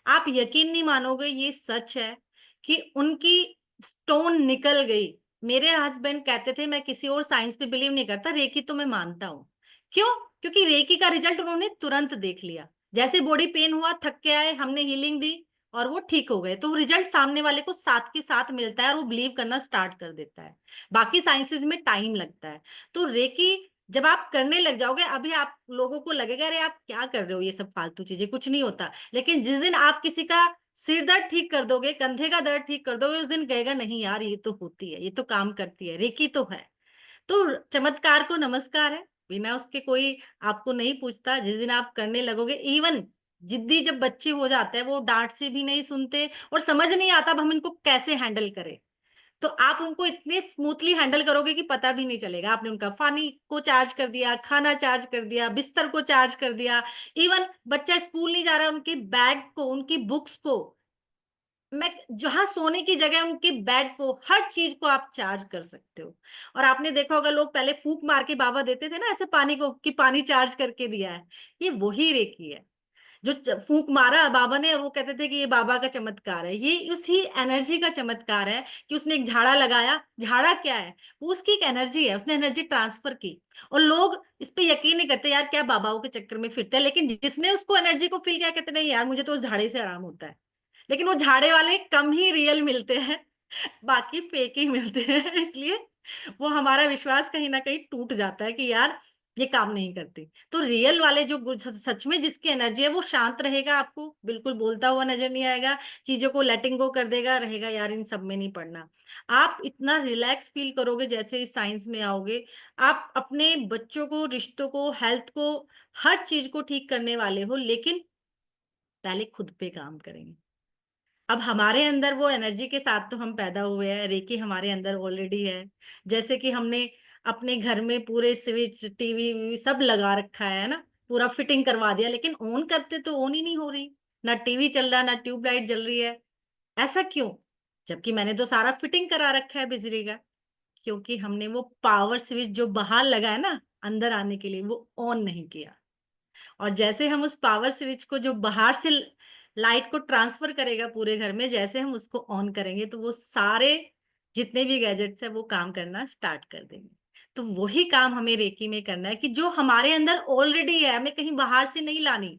आप यकीन नहीं मानोगे, ये सच है कि उनकी स्टोन निकल गई। मेरे हस्बैंड कहते थे मैं किसी और साइंस पे बिलीव नहीं करता, रेकी तो मैं मानता हूँ। क्यों? क्योंकि रेकी का रिजल्ट उन्होंने तुरंत देख लिया। जैसे बॉडी पेन हुआ, थक के आए, हमने हीलिंग दी और वो ठीक हो गए, तो रिजल्ट सामने वाले को साथ के साथ मिलता है और वो बिलीव करना स्टार्ट कर देता है। बाकी साइंसेस में टाइम लगता है। तो रेकी जब आप करने लग जाओगे, अभी आप लोगों को लगेगा अरे आप क्या कर रहे हो, ये सब फालतू चीजें, कुछ नहीं होता। लेकिन जिस दिन आप किसी का सिर दर्द ठीक कर दोगे, कंधे का दर्द ठीक कर दोगे, उस दिन कहेगा नहीं यार ये तो होती है, ये तो काम करती है, रेकी तो है। तो चमत्कार को नमस्कार है, बिना उसके कोई आपको नहीं पूछता। जिस दिन आप करने लगोगे, इवन जिद्दी जब बच्चे हो जाते हैं, वो डांट से भी नहीं सुनते और समझ नहीं आता अब हम इनको कैसे हैंडल करें, तो आप उनको इतने स्मूथली हैंडल करोगे कि पता भी नहीं चलेगा। आपने उनका पानी को चार्ज कर दिया, खाना चार्ज कर दिया, बिस्तर को चार्ज कर दिया। इवन बच्चा स्कूल नहीं जा रहा है, उनके बैग को, उनकी बुक्स को, मैं जहां सोने की जगह उनके बेड को, हर चीज को आप चार्ज कर सकते हो। और आपने देखा होगा लोग पहले फूंक मार के बाबा देते थे ना ऐसे पानी को, कि पानी चार्ज करके दिया है। ये वही रेकी है जो फूंक मारा बाबा ने, और वो कहते थे कि ये बाबा का चमत्कार है। ये उसी एनर्जी का चमत्कार है कि उसने एक झाड़ा लगाया। झाड़ा क्या है? वो उसकी एक एनर्जी है, उसने एनर्जी ट्रांसफर की। और लोग इस पे यकीन नहीं करते, यार क्या बाबाओं के चक्कर में फिरते हैं। लेकिन जिसने उसको एनर्जी को फील किया, कहते नहीं यार मुझे तो उस झाड़े से आराम होता है। लेकिन वो झाड़े वाले कम ही रियल मिलते हैं, बाकी फेक ही मिलते हैं। इसलिए वो हमारा विश्वास कहीं ना कहीं टूट जाता है कि यार ये काम नहीं करती। तो रियल वाले जो सच में जिसकी एनर्जी है, वो शांत रहेगा, आपको बिल्कुल बोलता हुआ नजर नहीं आएगा, चीजों को लेटिंग गो कर देगा, रहेगा यार इन सब में नहीं पड़ना। आप इतना रिलैक्स फील करोगे जैसे इस साइंस में आओगे। आप अपने बच्चों को, रिश्तों को, हेल्थ को, हर चीज को ठीक करने वाले हो, लेकिन पहले खुद पे काम करेंगे। अब हमारे अंदर वो एनर्जी के साथ तो हम पैदा हुए हैं, रेकी हमारे अंदर ऑलरेडी है। जैसे कि हमने अपने घर में पूरे स्विच, टीवी सब लगा रखा है ना, पूरा फिटिंग करवा दिया, लेकिन ऑन करते तो ऑन ही नहीं हो रही, ना टीवी चल रहा, ना ट्यूबलाइट जल रही है। ऐसा क्यों? जबकि मैंने तो सारा फिटिंग करा रखा है बिजली का। क्योंकि हमने वो पावर स्विच जो बाहर लगा है ना अंदर आने के लिए, वो ऑन नहीं किया। और जैसे हम उस पावर स्विच को जो बाहर से लाइट को ट्रांसफर करेगा पूरे घर में, जैसे हम उसको ऑन करेंगे, तो वो सारे जितने भी गैजेट्स है वो काम करना स्टार्ट कर देंगे। तो वही काम हमें रेकी में करना है, कि जो हमारे अंदर ऑलरेडी है, हमें कहीं बाहर से नहीं लानी,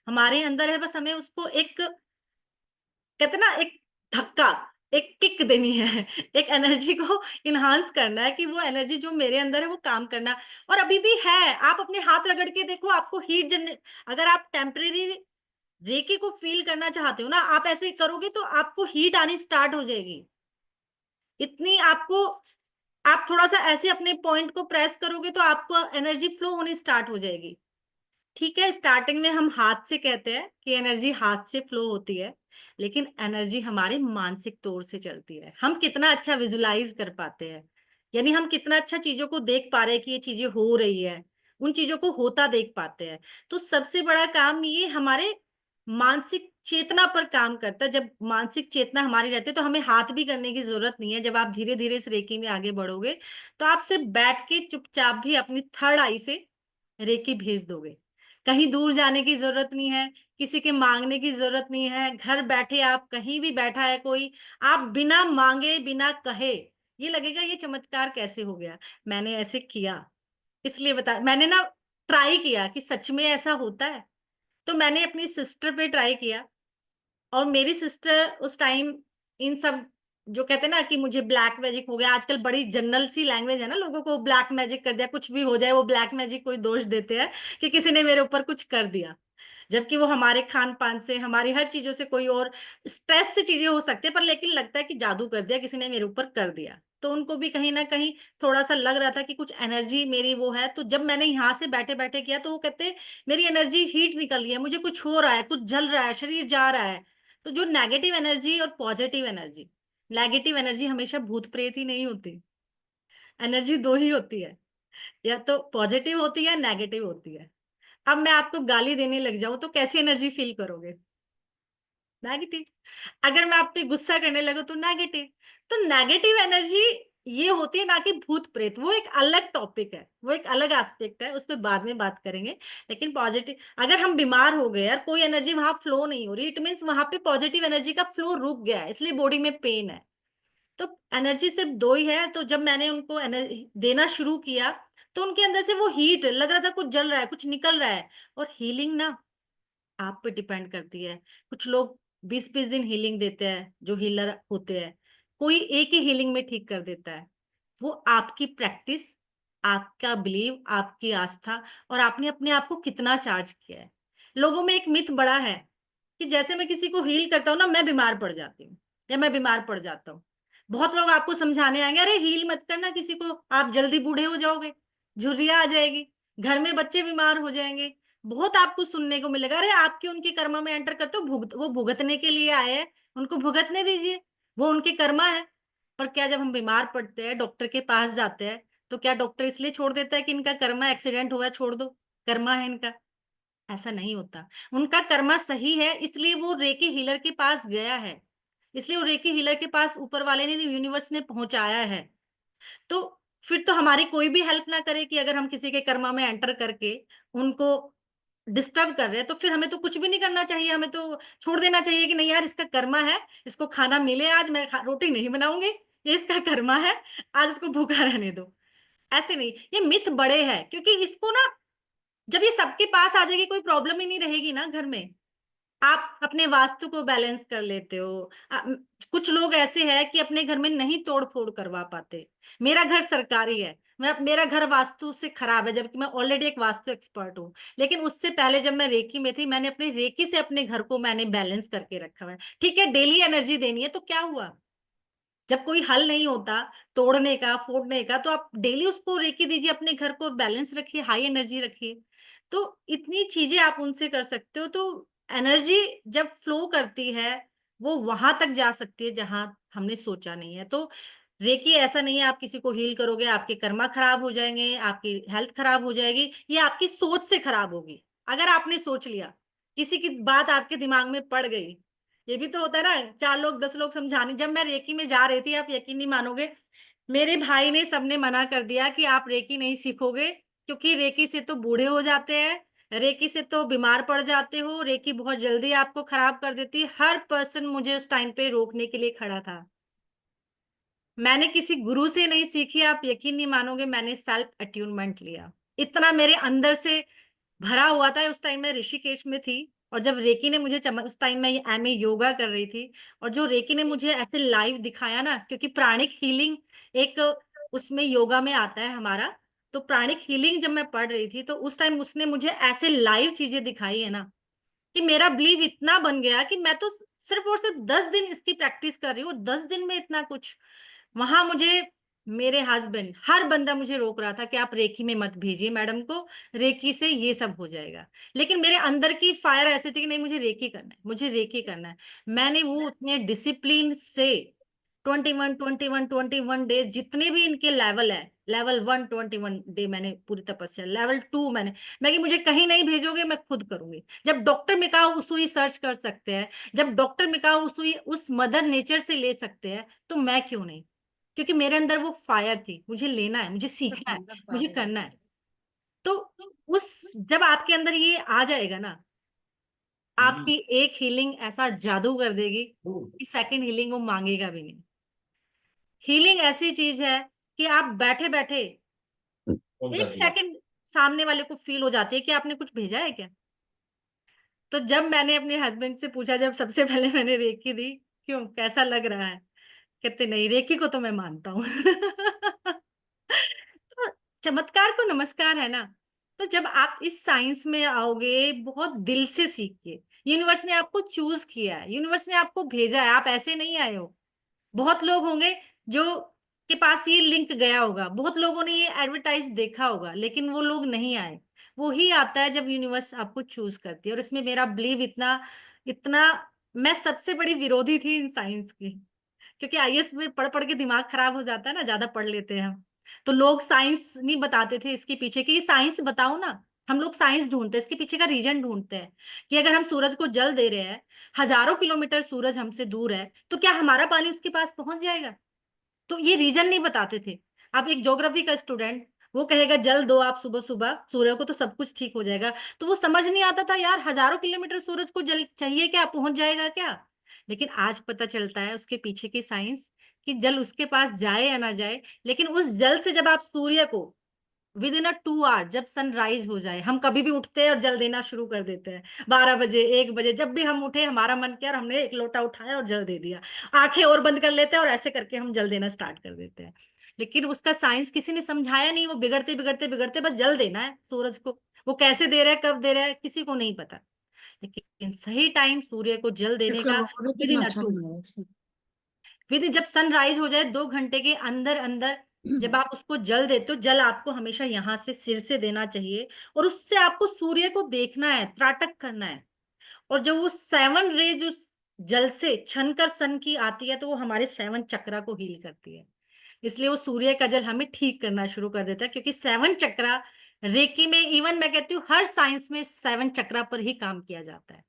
हमारे अंदर है, बस हमें उसको एक, कहते ना, एक धक्का, एक किक देनी है, एक एनर्जी को इन्हांस करना है, कि वो एनर्जी जो मेरे अंदर है वो काम करना। और अभी भी है, आप अपने हाथ रगड़ के देखो, आपको हीट जनरेट, अगर आप टेम्परेरी रेकी को फील करना चाहते हो ना, आप ऐसे करोगे तो आपको हीट आनी स्टार्ट हो जाएगी। इतनी आपको, आप थोड़ा सा ऐसे अपने पॉइंट को प्रेस करोगे तो आपको एनर्जी फ्लो होनी स्टार्ट हो जाएगी। ठीक है, स्टार्टिंग में हम हाथ से कहते हैं कि एनर्जी हाथ से फ्लो होती है, लेकिन एनर्जी हमारे मानसिक तौर से चलती है। हम कितना अच्छा विजुलाइज कर पाते हैं, यानी हम कितना अच्छा चीजों को देख पा रहे हैं कि ये चीजें हो रही है, उन चीजों को होता देख पाते हैं। तो सबसे बड़ा काम ये हमारे मानसिक चेतना पर काम करता है। जब मानसिक चेतना हमारी रहती है तो हमें हाथ भी करने की जरूरत नहीं है। जब आप धीरे धीरे इस रेकी में आगे बढ़ोगे तो आप सिर्फ बैठ के चुपचाप भी अपनी थर्ड आई से रेकी भेज दोगे। कहीं दूर जाने की जरूरत नहीं है, किसी के मांगने की जरूरत नहीं है। घर बैठे आप, कहीं भी बैठा है कोई, आप बिना मांगे बिना कहे, ये लगेगा ये चमत्कार कैसे हो गया। मैंने ऐसे किया, इसलिए बता, मैंने ना ट्राई किया कि सच में ऐसा होता है। तो मैंने अपनी सिस्टर पे ट्राई किया, और मेरी सिस्टर उस टाइम इन सब, जो कहते हैं ना कि मुझे ब्लैक मैजिक हो गया, आजकल बड़ी जनरल सी लैंग्वेज है ना, लोगों को ब्लैक मैजिक कर दिया, कुछ भी हो जाए वो ब्लैक मैजिक कोई दोष देते हैं कि किसी ने मेरे ऊपर कुछ कर दिया। जबकि वो हमारे खान पान से, हमारी हर चीजों से, कोई और स्ट्रेस से चीजें हो सकती है, पर लेकिन लगता है कि जादू कर दिया, किसी ने मेरे ऊपर कर दिया। तो उनको भी कहीं ना कहीं थोड़ा सा लग रहा था कि कुछ एनर्जी मेरी वो है। तो जब मैंने यहाँ से बैठे बैठे किया तो वो कहते मेरी एनर्जी हीट निकल रही है, मुझे कुछ हो रहा है, कुछ जल रहा है, शरीर जा रहा है। तो जो नेगेटिव एनर्जी और पॉजिटिव एनर्जी, नेगेटिव एनर्जी हमेशा भूत प्रेत ही नहीं होती, एनर्जी दो ही होती है, या तो पॉजिटिव होती है, नेगेटिव होती है। अब मैं आपको गाली देने लग जाऊं तो कैसी एनर्जी फील करोगे? नेगेटिव। अगर मैं आप पे गुस्सा करने लगूं तो नेगेटिव। तो नेगेटिव एनर्जी ये होती है, ना कि भूत प्रेत, वो एक अलग टॉपिक है, वो एक अलग एस्पेक्ट है, उस पर बाद में बात करेंगे। लेकिन पॉजिटिव, अगर हम बीमार हो गए यार, कोई एनर्जी वहां फ्लो नहीं हो रही, इट मीन्स वहां पे पॉजिटिव एनर्जी का फ्लो रुक गया है, इसलिए बॉडी में पेन है। तो एनर्जी सिर्फ दो ही है। तो जब मैंने उनको एनर्जी देना शुरू किया तो उनके अंदर से वो हीट लग रहा था, कुछ जल रहा है, कुछ निकल रहा है। और हीलिंग ना आप पे डिपेंड करती है। कुछ लोग 20-20 दिन हीलिंग देते हैं, जो हीलर होते हैं, कोई एक ही हीलिंग में ठीक कर देता है। वो आपकी प्रैक्टिस, आपका बिलीव, आपकी आस्था, और आपने अपने आप को कितना चार्ज किया है। लोगों में एक मिथ बड़ा है कि जैसे मैं किसी को हील करता हूँ ना, मैं बीमार पड़ जाती हूँ, या मैं बीमार पड़ जाता हूँ। बहुत लोग आपको समझाने आएंगे, अरे हील मत करना किसी को, आप जल्दी बूढ़े हो जाओगे, झुर्रियां आ जाएगी, घर में बच्चे बीमार हो जाएंगे। बहुत आपको सुनने को मिलेगा, अरे आपके उनके कर्मा में एंटर करते हो, वो भुगतने के लिए आए हैं, उनको भुगतने दीजिए, वो उनके कर्मा है। पर क्या जब हम बीमार पड़ते हैं, डॉक्टर के पास जाते हैं, तो क्या डॉक्टर इसलिए छोड़ देता है कि इनका कर्मा एक्सीडेंट हुआ है, छोड़ दो, कर्मा है इनका? ऐसा नहीं होता। उनका कर्मा सही है, इसलिए वो रेकी हीलर के पास गया है, इसलिए वो रेकी हीलर के पास ऊपर वाले ने, यूनिवर्स ने पहुंचाया है। तो फिर तो हमारी कोई भी हेल्प ना करे कि अगर हम किसी के कर्मा में एंटर करके उनको डिस्टर्ब कर रहे हैं, तो फिर हमें तो कुछ भी नहीं करना चाहिए, हमें तो छोड़ देना चाहिए कि नहीं यार, इसका कर्मा है, इसको खाना मिले, आज मैं रोटी नहीं बनाऊंगी, ये इसका कर्मा है, आज इसको भूखा रहने दो। ऐसे नहीं, ये मिथ बड़े हैं, क्योंकि इसको ना, जब ये सबके पास आ जाएगी, कोई प्रॉब्लम ही नहीं रहेगी ना घर में। आप अपने वास्तु को बैलेंस कर लेते हो। कुछ लोग ऐसे हैं कि अपने घर में नहीं तोड़ फोड़ करवा पाते। मेरा घर सरकारी है, मेरा घर वास्तु से खराब है, जबकि मैं ऑलरेडी एक वास्तु एक्सपर्ट हूँ। लेकिन उससे पहले जब मैं रेकी में थी, मैंने अपने रेकी से अपने घर को मैंने बैलेंस करके रखा हुआ है। ठीक है, डेली एनर्जी देनी है तो क्या हुआ, जब कोई हल नहीं होता तोड़ने का, फोड़ने का, तो आप डेली उसको रेकी दीजिए, अपने घर को बैलेंस रखिए, हाई एनर्जी रखिए। तो इतनी चीजें आप उनसे कर सकते हो। तो एनर्जी जब फ्लो करती है, वो वहां तक जा सकती है जहां हमने सोचा नहीं है। तो रेकी ऐसा नहीं है आप किसी को हील करोगे आपके कर्मा खराब हो जाएंगे, आपकी हेल्थ खराब हो जाएगी, ये आपकी सोच से खराब होगी। अगर आपने सोच लिया, किसी की बात आपके दिमाग में पड़ गई, ये भी तो होता है ना, 4 लोग 10 लोग समझाने। जब मैं रेकी में जा रही थी, आप यकीन नहीं मानोगे, मेरे भाई ने, सबने मना कर दिया कि आप रेकी नहीं सीखोगे, क्योंकि रेकी से तो बूढ़े हो जाते हैं, रेकी से तो बीमार पड़ जाते हो, रेकी बहुत जल्दी आपको खराब कर देती है। हर पर्सन मुझे उस टाइम पे रोकने के लिए खड़ा था। मैंने किसी गुरु से नहीं सीखी, आप यकीन नहीं मानोगे, मैंने सेल्फ अट्यूनमेंट लिया। इतना मेरे अंदर से भरा हुआ था। उस टाइम मैं ऋषिकेश में थी, और जब रेकी ने मुझे उस टाइम मैं एमए योगा कर रही थी, और जो रेकी ने मुझे ऐसे लाइव दिखाया ना, क्योंकि प्राणिक हीलिंग एक उसमें योगा में आता है हमारा, तो प्राणिक हीलिंग जब मैं पढ़ रही थी तो उस टाइम उसने मुझे ऐसे लाइव चीजें दिखाई है ना, कि मेरा बिलीव इतना बन गया कि मैं तो सिर्फ और सिर्फ 10 दिन इसकी प्रैक्टिस कर रही हूँ, 10 दिन में इतना कुछ। वहां मुझे मेरे हस्बैंड, हर बंदा मुझे रोक रहा था कि आप रेकी में मत भेजिए मैडम को, रेकी से ये सब हो जाएगा। लेकिन मेरे अंदर की फायर ऐसी थी कि नहीं, मुझे रेकी करना है, मुझे रेकी करना है। मैंने वो उतने डिसिप्लिन से 21 डेज, जितने भी इनके लेवल है, लेवल 1 21 डे मैंने पूरी तपस्या, लेवल 2 मैं कि मुझे कहीं नहीं भेजोगे, मैं खुद करूंगी। जब डॉक्टर मिकाओ उसुई सर्च कर सकते हैं, जब डॉक्टर मिकाओ उसुई उस मदर नेचर से ले सकते हैं, तो मैं क्यों नहीं? क्योंकि मेरे अंदर वो फायर थी, मुझे लेना है, मुझे सीखना है, मुझे करना है। तो उस जब आपके अंदर ये आ जाएगा ना, आपकी एक हीलिंग ऐसा जादू कर देगी कि सेकंड हीलिंग वो मांगेगा भी नहीं। हीलिंग ऐसी चीज है कि आप बैठे बैठे एक सेकंड सामने वाले को फील हो जाती है कि आपने कुछ भेजा है क्या। तो जब मैंने अपने हस्बैंड से पूछा, जब सबसे पहले मैंने रेकी दी, क्यों, कैसा लग रहा है? कहते नहीं, रेकी को तो मैं मानता हूँ। तो चमत्कार को नमस्कार है ना। तो जब आप इस साइंस में आओगे बहुत दिल से सीख के, यूनिवर्स ने आपको चूज किया है, यूनिवर्स ने आपको भेजा है, आप ऐसे नहीं आए हो। बहुत लोग होंगे जो के पास ये लिंक गया होगा, बहुत लोगों ने ये एडवर्टाइज देखा होगा, लेकिन वो लोग नहीं आए। वो ही आता है जब यूनिवर्स आपको चूज करती है। और इसमें मेरा बिलीव इतना इतना, मैं सबसे बड़ी विरोधी थी इन साइंस की, क्योंकि आईएएस में पढ़ पढ़ के दिमाग खराब हो जाता है ना, ज्यादा पढ़ लेते हैं हम। तो लोग साइंस नहीं बताते थे इसके पीछे की, साइंस बताओ ना। हम लोग साइंस ढूंढते हैं, इसके पीछे का रीजन ढूंढते हैं कि अगर हम सूरज को जल दे रहे हैं, हजारों किलोमीटर सूरज हमसे दूर है, तो क्या हमारा पानी उसके पास पहुंच जाएगा? तो ये रीजन नहीं बताते थे। अब एक ज्योग्राफी का स्टूडेंट, वो कहेगा जल दो आप सुबह सुबह सूर्य को, तो सब कुछ ठीक हो जाएगा। तो वो समझ नहीं आता था यार, हजारों किलोमीटर सूरज को जल चाहिए क्या, पहुंच जाएगा क्या? लेकिन आज पता चलता है उसके पीछे की साइंस, कि जल उसके पास जाए या ना जाए, लेकिन उस जल से जब आप सूर्य को विद इन अ 2 आवर, जब सनराइज हो जाए, हम कभी भी उठते हैं और जल देना शुरू कर देते हैं। 12 बजे, 1 बजे, जब भी हम उठे, हमारा मन किया और हमने एक लोटा उठाया और जल दे दिया। आंखें और बंद कर लेते हैं और ऐसे करके हम जल देना स्टार्ट कर देते हैं। लेकिन उसका साइंस किसी ने समझाया नहीं, वो बिगड़ते बिगड़ते बिगड़ते बस जल देना है सूरज को। वो कैसे दे रहा है, कब दे रहा है, किसी को नहीं पता। लेकिन सही टाइम सूर्य को जल देने इसका का लोगों ने विद कितना इन अ अच्छा 2, बनाया है इसमें। विद जब सनराइज हो जाए 2 घंटे के अंदर अंदर, जब आप उसको जल देते हो, जल आपको हमेशा यहाँ से सिर से देना चाहिए, और उससे आपको सूर्य को देखना है, त्राटक करना है। और जब वो 7 रे जो जल से छन कर सन की आती है, तो वो हमारे 7 चक्रा को हील करती है। इसलिए वो सूर्य का जल हमें ठीक करना शुरू कर देता है, क्योंकि 7 चक्रा रेकी में, इवन मैं कहती हूँ हर साइंस में 7 चक्रा पर ही काम किया जाता है।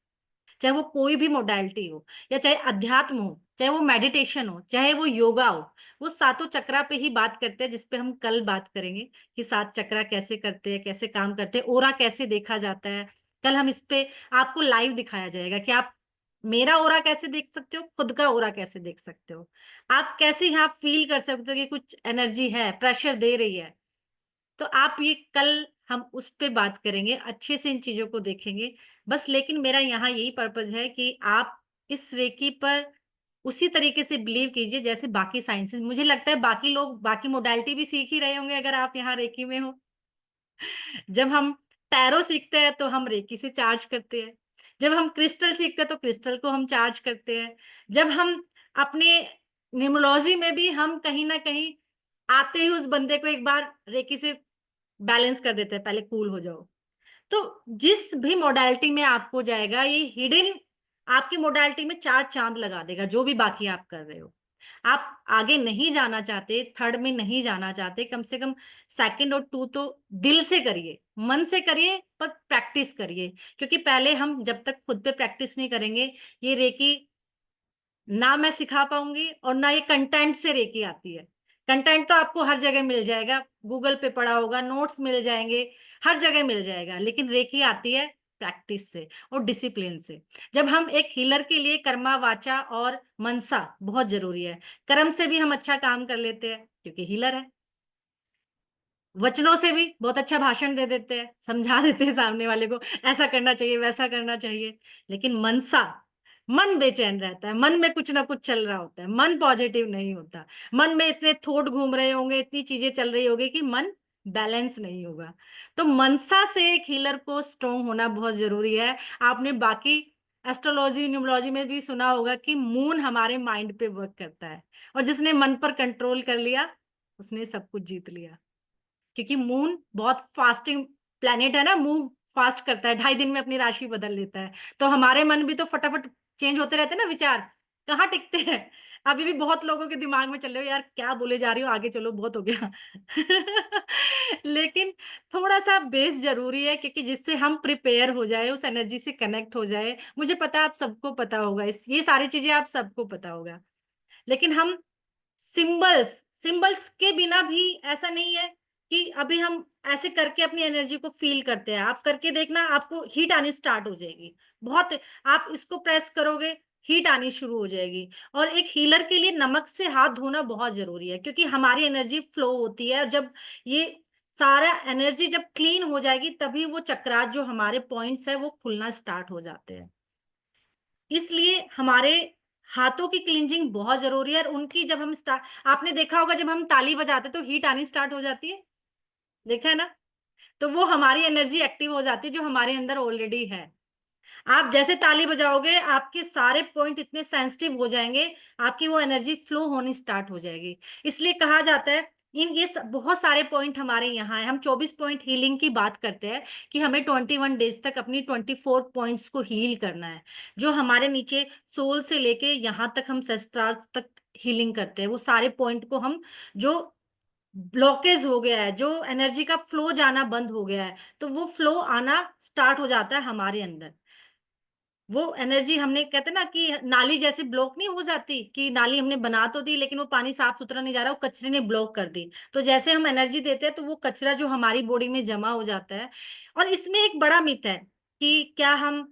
चाहे वो कोई भी मोडालिटी हो, या चाहे अध्यात्म हो, चाहे वो मेडिटेशन हो, चाहे वो योगा हो, वो 7 चक्रा पे ही बात करते हैं, जिसपे हम कल बात करेंगे कि 7 चक्रा कैसे करते हैं, कैसे काम करते हैं, ओरा कैसे देखा जाता है। कल हम इस पे आपको लाइव दिखाया जाएगा कि आप मेरा ओरा कैसे देख सकते हो, खुद का ओरा कैसे देख सकते हो, आप कैसे यहाँ फील कर सकते हो कि कुछ एनर्जी है, प्रेशर दे रही है। तो आप ये कल हम उस पे बात करेंगे, अच्छे से इन चीजों को देखेंगे। बस लेकिन मेरा यहाँ यही पर्पज है कि आप इस रेकी पर उसी तरीके से बिलीव कीजिए जैसे बाकी साइंसेस। मुझे लगता है बाकी लोग बाकी मोडालिटी भी सीख ही रहे होंगे अगर आप यहाँ रेकी में हो। जब हम टैरो सीखते हैं तो हम रेकी से चार्ज करते हैं, जब हम क्रिस्टल सीखते हैं तो क्रिस्टल को हम चार्ज करते हैं, जब हम अपने न्यूमरोलॉजी में भी हम कहीं ना कहीं आते ही उस बंदे को एक बार रेकी से बैलेंस कर देते हैं, पहले कूल हो जाओ। तो जिस भी मोडालिटी में आपको जाएगा, ये हिडन आपकी मोडालिटी में 4 चांद लगा देगा, जो भी बाकी आप कर रहे हो। आप आगे नहीं जाना चाहते, थर्ड में नहीं जाना चाहते, कम से कम सेकंड और 2 तो दिल से करिए, मन से करिए, पर प्रैक्टिस करिए। क्योंकि पहले हम जब तक खुद पे प्रैक्टिस नहीं करेंगे, ये रेकी ना मैं सिखा पाऊंगी और ना ये कंटेंट से रेकी आती है। कंटेंट तो आपको हर जगह मिल जाएगा, गूगल पे पड़ा होगा, नोट्स मिल जाएंगे, हर जगह मिल जाएगा। लेकिन रेकी आती है प्रैक्टिस से और डिसिप्लिन से। जब हम एक हीलर के लिए कर्मा, वाचा और मनसा बहुत जरूरी है। कर्म से भी हम अच्छा काम कर लेते हैं क्योंकि हीलर है, वचनों से भी बहुत अच्छा भाषण दे देते हैं, समझा देते हैं सामने वाले को ऐसा करना चाहिए, वैसा करना चाहिए। लेकिन मनसा, मन बेचैन रहता है, मन में कुछ ना कुछ चल रहा होता है, मन पॉजिटिव नहीं होता। मन में इतने थॉट घूम रहे होंगे, इतनी चीजें चल रही होगी कि मन बैलेंस नहीं होगा। तो मनसा से एक हीलर को स्ट्रोंग होना बहुत जरूरी है। आपने बाकी एस्ट्रोलॉजी न्यूमरोलॉजी में भी सुना होगा कि मून हमारे माइंड पे वर्क करता है, और जिसने मन पर कंट्रोल कर लिया उसने सब कुछ जीत लिया। क्योंकि मून बहुत फास्टिंग प्लैनेट है ना, मूव फास्ट करता है, 2.5 दिन में अपनी राशि बदल लेता है। तो हमारे मन भी तो फटाफट चेंज होते रहते हैं ना, विचार कहाँ टिकते हैं। अभी भी बहुत लोगों के दिमाग में चल रहे हो, यार क्या बोले जा रही हो, आगे चलो बहुत हो गया। लेकिन थोड़ा सा बेस जरूरी है, क्योंकि जिससे हम प्रिपेयर हो जाए, उस एनर्जी से कनेक्ट हो जाए। मुझे पता है आप सबको पता होगा, इस ये सारी चीजें आप सबको पता होगा, लेकिन हम सिंबल्स सिंबल्स के बिना भी ऐसा नहीं है कि अभी हम ऐसे करके अपनी एनर्जी को फील करते हैं। आप करके देखना, आपको हीट आनी स्टार्ट हो जाएगी बहुत। आप इसको प्रेस करोगे, हीट आनी शुरू हो जाएगी। और एक हीलर के लिए नमक से हाथ धोना बहुत जरूरी है, क्योंकि हमारी एनर्जी फ्लो होती है, और जब ये सारा एनर्जी जब क्लीन हो जाएगी, तभी वो चक्रात जो हमारे पॉइंट्स है वो खुलना स्टार्ट हो जाते हैं। इसलिए हमारे हाथों की क्लींजिंग बहुत जरूरी है। और उनकी जब हम स्टार्ट, आपने देखा होगा जब हम ताली बजाते तो हीट आनी स्टार्ट हो जाती है, देखा है ना। तो वो हमारी एनर्जी एक्टिव हो जाती है जो हमारे अंदर ऑलरेडी है। आप जैसे ताली बजाओगे, आपके सारे पॉइंट इतने सेंसिटिव हो जाएंगे, आपकी वो एनर्जी फ्लो होनी स्टार्ट हो जाएगी। इसलिए कहा जाता है, बहुत सारे पॉइंट हमारे यहाँ है। हम 24 पॉइंट हीलिंग की बात करते हैं कि हमें 21 डेज तक अपनी 24 पॉइंट्स को हील करना है। जो हमारे नीचे सोल से लेके यहाँ तक हम सहस्त्रार तक हीलिंग करते हैं, वो सारे पॉइंट को हम, जो ब्लॉकेज हो गया है, जो एनर्जी का फ्लो जाना बंद हो गया है, तो वो फ्लो आना स्टार्ट हो जाता है हमारे अंदर। वो एनर्जी, हमने कहते हैं ना कि नाली जैसे ब्लॉक नहीं हो जाती, कि नाली हमने बना तो दी लेकिन वो पानी साफ सुथरा नहीं जा रहा, वो कचरे ने ब्लॉक कर दी। तो जैसे हम एनर्जी देते हैं, तो वो कचरा जो हमारी बॉडी में जमा हो जाता है। और इसमें एक बड़ा मिथ है कि क्या हम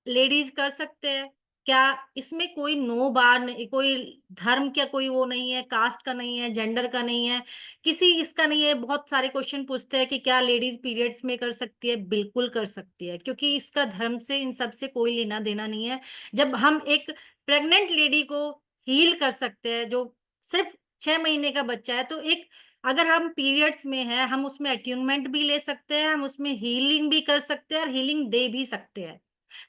लेडीज कर सकते हैं, क्या इसमें कोई नो बार नहीं, कोई धर्म का कोई वो नहीं है, कास्ट का नहीं है, जेंडर का नहीं है, किसी इसका नहीं है। बहुत सारे क्वेश्चन पूछते हैं कि क्या लेडीज पीरियड्स में कर सकती है। बिल्कुल कर सकती है, क्योंकि इसका धर्म से इन सब से कोई लेना देना नहीं है। जब हम एक प्रेग्नेंट लेडी को हील कर सकते हैं, जो सिर्फ 6 महीने का बच्चा है, तो एक, अगर हम पीरियड्स में है, हम उसमें अट्यूनमेंट भी ले सकते हैं, हम उसमें हीलिंग भी कर सकते हैं और हीलिंग दे भी सकते हैं।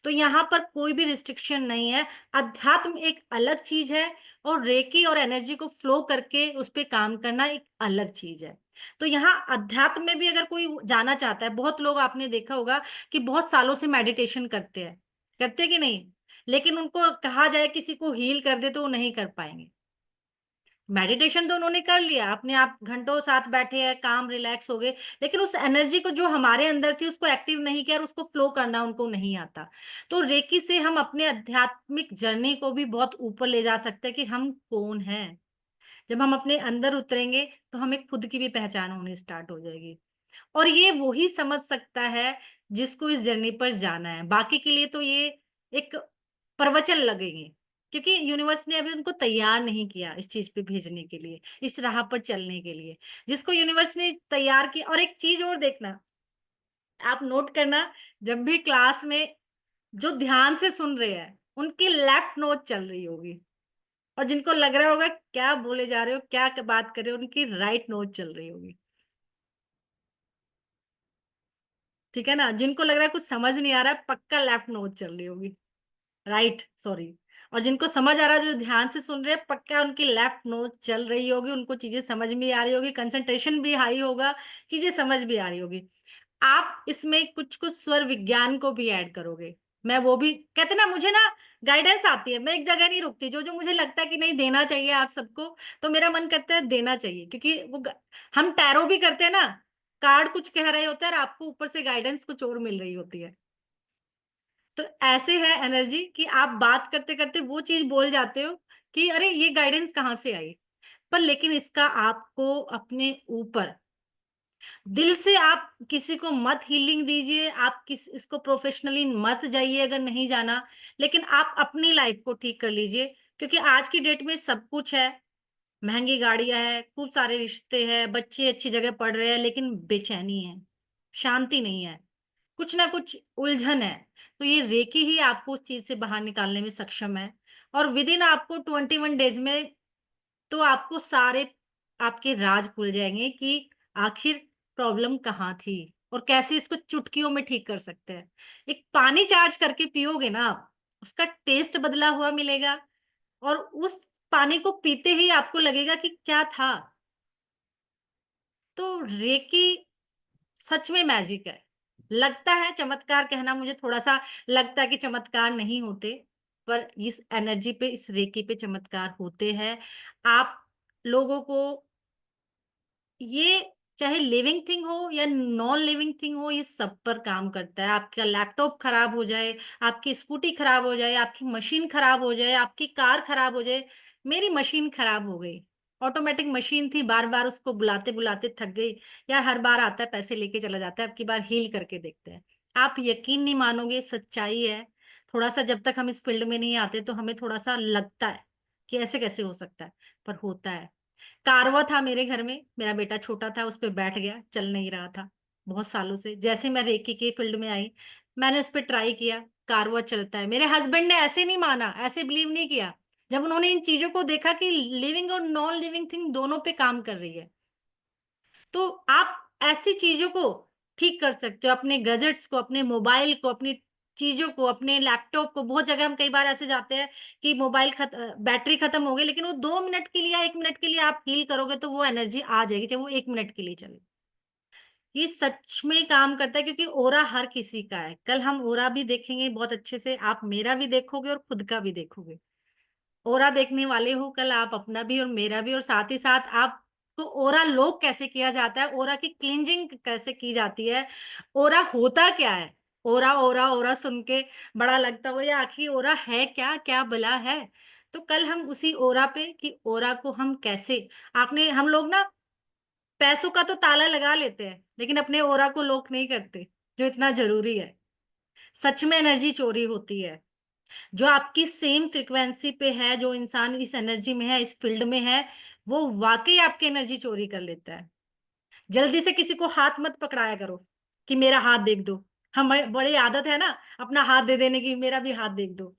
तो यहाँ पर कोई भी रिस्ट्रिक्शन नहीं है। अध्यात्म एक अलग चीज है, और रेकी और एनर्जी को फ्लो करके उस पे काम करना एक अलग चीज है। तो यहाँ अध्यात्म में भी अगर कोई जाना चाहता है, बहुत लोग आपने देखा होगा कि बहुत सालों से मेडिटेशन करते हैं, करते कि नहीं, लेकिन उनको कहा जाए किसी को हील कर दे तो वो नहीं कर पाएंगे। मेडिटेशन तो उन्होंने कर लिया, अपने आप घंटों साथ बैठे हैं, काम रिलैक्स हो गए, लेकिन उस एनर्जी को जो हमारे अंदर थी उसको एक्टिव नहीं किया, और उसको फ्लो करना उनको नहीं आता। तो रेकी से हम अपने आध्यात्मिक जर्नी को भी बहुत ऊपर ले जा सकते हैं कि हम कौन हैं। जब हम अपने अंदर उतरेंगे, तो हमें खुद की भी पहचान होनी स्टार्ट हो जाएगी। और ये वो ही समझ सकता है जिसको इस जर्नी पर जाना है। बाकी के लिए तो ये एक प्रवचन लगेंगे, क्योंकि यूनिवर्स ने अभी उनको तैयार नहीं किया इस चीज पे भेजने के लिए, इस राह पर चलने के लिए। जिसको यूनिवर्स ने तैयार किया। और एक चीज और देखना, आप नोट करना, जब भी क्लास में जो ध्यान से सुन रहे हैं, उनकी लेफ्ट नोट चल रही होगी, और जिनको लग रहा होगा क्या बोले जा रहे हो, क्या बात कर रहे हो, उनकी राइट नोट चल रही होगी। ठीक है ना। जिनको लग रहा है कुछ समझ नहीं आ रहा है, पक्का लेफ्ट नोट चल रही होगी, राइट, सॉरी। और जिनको समझ आ रहा है, जो ध्यान से सुन रहे हैं, पक्का उनकी लेफ्ट नोट चल रही होगी, उनको चीजें समझ में आ रही होगी, कंसंट्रेशन भी हाई होगा, चीजें समझ भी आ रही होगी। आप इसमें कुछ कुछ स्वर विज्ञान को भी ऐड करोगे। मैं वो भी कहते ना, मुझे ना गाइडेंस आती है, मैं एक जगह नहीं रुकती, जो जो मुझे लगता है कि नहीं देना चाहिए आप सबको, तो मेरा मन करता है देना चाहिए। क्योंकि हम टैरो भी करते हैं ना, कार्ड कुछ कह रहे होते हैं और आपको ऊपर से गाइडेंस कुछ और मिल रही होती है। तो ऐसे है एनर्जी कि आप बात करते करते वो चीज बोल जाते हो कि अरे ये गाइडेंस कहाँ से आई। पर लेकिन इसका आपको अपने ऊपर दिल से, आप किसी को मत हीलिंग दीजिए, आप इसको प्रोफेशनली मत जाइए अगर नहीं जाना, लेकिन आप अपनी लाइफ को ठीक कर लीजिए। क्योंकि आज की डेट में सब कुछ है, महंगी गाड़ियां है, खूब सारे रिश्ते हैं, बच्चे अच्छी जगह पढ़ रहे हैं, लेकिन बेचैनी है, शांति नहीं है, कुछ ना कुछ उलझन है। तो ये रेकी ही आपको उस चीज से बाहर निकालने में सक्षम है। और विद इन आपको 21 डेज में, तो आपको सारे आपके राज खुल जाएंगे कि आखिर प्रॉब्लम कहाँ थी और कैसे इसको चुटकियों में ठीक कर सकते हैं। एक पानी चार्ज करके पियोगे ना आप, उसका टेस्ट बदला हुआ मिलेगा और उस पानी को पीते ही आपको लगेगा कि क्या था। तो रेकी सच में मैजिक है। लगता है चमत्कार कहना मुझे थोड़ा-सा लगता है कि चमत्कार नहीं होते, पर इस एनर्जी पे, इस रेकी पे चमत्कार होते हैं। आप लोगों को ये चाहे लिविंग थिंग हो या नॉन लिविंग थिंग हो, ये सब पर काम करता है। आपका लैपटॉप खराब हो जाए, आपकी स्कूटी खराब हो जाए, आपकी मशीन खराब हो जाए, आपकी कार खराब हो जाए। मेरी मशीन खराब हो गई, ऑटोमेटिक मशीन थी, बार-बार उसको बुलाते-बुलाते थक गई। यार हर बार आता है, पैसे लेके चला जाता है, अब की बार हील करके देखते हैं। आप यकीन नहीं मानोगे, सच्चाई है। थोड़ा-सा जब तक हम इस फील्ड में नहीं आते, तो हमें थोड़ा-सा लगता है कि ऐसे कैसे हो सकता है, पर होता है। कारवा था मेरे घर में, मेरा बेटा छोटा था, उस पे बैठ गया, चल नहीं रहा था, बहुत सालों से। जैसे मैं रेकी के फील्ड में आई, मैंने उस पे ट्राई किया, कारवा चलता है। मेरे हस्बैंड ने ऐसे नहीं माना, ऐसे बिलीव नहीं किया। जब उन्होंने इन चीज़ों को देखा कि लिविंग और नॉन लिविंग थिंग दोनों पे काम कर रही है, तो आप ऐसी चीज़ों को ठीक कर सकते हो, अपने गैजेट्स को, अपने मोबाइल को, अपनी चीज़ों को, अपने लैपटॉप को। बहुत जगह हम कई बार ऐसे जाते हैं कि बैटरी खत्म हो गई, लेकिन वो 2 मिनट के लिए या 1 मिनट के लिए आप हील करोगे तो वो एनर्जी आ जाएगी, चाहे वो 1 मिनट के लिए चले। ये सच में काम करता है क्योंकि ऑरा हर किसी का है। कल हम ऑरा भी देखेंगे बहुत अच्छे से, आप मेरा भी देखोगे और खुद का भी देखोगे। ऑरा देखने वाले हो कल आप अपना भी और मेरा भी, और साथ ही साथ आपको ऑरा लॉक कैसे किया जाता है, ऑरा की क्लींजिंग कैसे की जाती है, ऑरा होता क्या है। ऑरा ऑरा ऑरा सुन के बड़ा लगता हो, या आखिर ऑरा है क्या, क्या भला है। तो कल हम उसी ऑरा पे कि ऑरा को हम कैसे, आपने हम लोग ना पैसों का तो ताला लगा लेते हैं, लेकिन अपने ऑरा को लॉक नहीं करते, जो इतना जरूरी है। सच में एनर्जी चोरी होती है। जो आपकी सेम फ्रीक्वेंसी पे है, जो इंसान इस एनर्जी में है, इस फील्ड में है, वो वाक़ई आपकी एनर्जी चोरी कर लेता है। जल्दी से किसी को हाथ मत पकड़ाया करो कि मेरा हाथ देख दो। हमें बड़ी आदत है ना अपना हाथ दे देने की, मेरा भी हाथ देख दो।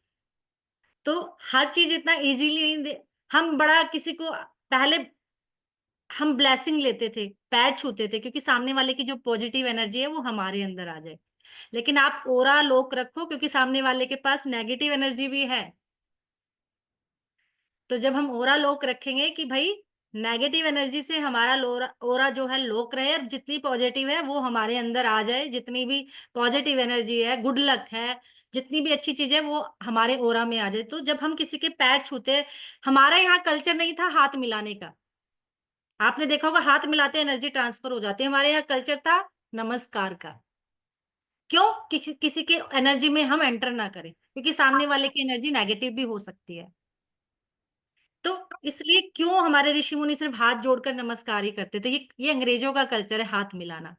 तो हर चीज़ इतना ईज़िली नहीं दे, हम बड़ा किसी को पहले हम ब्लेसिंग लेते थे, पैर छूते थे क्योंकि सामने वाले की जो पॉजिटिव एनर्जी है वो हमारे अंदर आ जाए। लेकिन आप ऑरा लॉक रखो क्योंकि सामने वाले के पास नेगेटिव एनर्जी भी है। तो जब हम ऑरा लॉक रखेंगे कि भाई नेगेटिव एनर्जी से हमारा लोरा ऑरा जो है लॉक रहे, और जितनी पॉजिटिव है वो हमारे अंदर आ जाए, जितनी भी पॉजिटिव एनर्जी है, गुड लक है, जितनी भी अच्छी चीज़ है वो हमारे ऑरा में आ जाए। तो जब हम किसी के पैर छूते हैं, हमारा यहाँ कल्चर नहीं था हाथ मिलाने का। आपने देखा होगा हाथ मिलाते एनर्जी ट्रांसफर हो जाती है, हमारे यहाँ कल्चर था नमस्कार का। क्यों? किसी किसी के एनर्जी में हम एंटर ना करें, क्योंकि सामने वाले की एनर्जी नेगेटिव भी हो सकती है। तो इसलिए क्यों हमारे ऋषि मुनि सिर्फ हाथ जोड़कर नमस्कार ही करते थे, ये अंग्रेजों का कल्चर है हाथ मिलाना।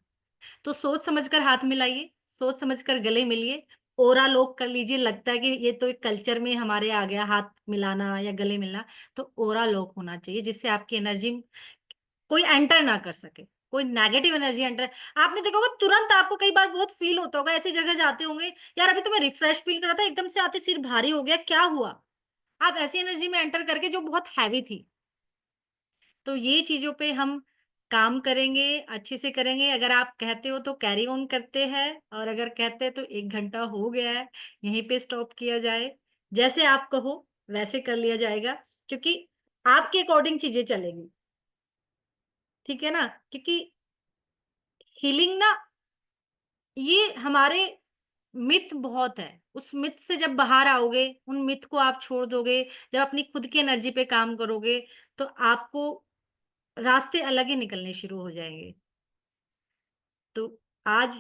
तो सोच समझकर हाथ मिलाइए, सोच समझकर गले मिलिए, ओरा लॉक कर लीजिए। लगता है कि ये तो एक कल्चर में हमारे आ गया हाथ मिलाना या गले मिलना, तो ओरा लॉक होना चाहिए जिससे आपकी एनर्जी कोई एंटर ना कर सके, कोई नेगेटिव एनर्जी एंटर। आपने देखा होगा तुरंत आपको कई बार बहुत फील होता होगा, ऐसी जगह जाते होंगे, यार अभी तो मैं रिफ्रेश फील कर रहा था, एकदम से आते सिर भारी हो गया, क्या हुआ? आप ऐसी एनर्जी में एंटर करके जो बहुत हैवी थी। तो ये चीज़ों पे हम काम करेंगे, अच्छे से करेंगे। अगर आप कहते हो तो कैरी ऑन करते हैं, और अगर कहते हैं तो 1 घंटा हो गया है, यहीं पे स्टॉप किया जाए। जैसे आप कहो वैसे कर लिया जाएगा, क्योंकि आपके अकॉर्डिंग चीज़ें चलेंगी। ठीक है ना? क्योंकि हीलिंग ना, ये हमारे मिथ बहुत है। उस मिथ से जब बाहर आओगे, उन मिथ को आप छोड़ दोगे, जब अपनी खुद की एनर्जी पे काम करोगे, तो आपको रास्ते अलग ही निकलने शुरू हो जाएँगे। तो आज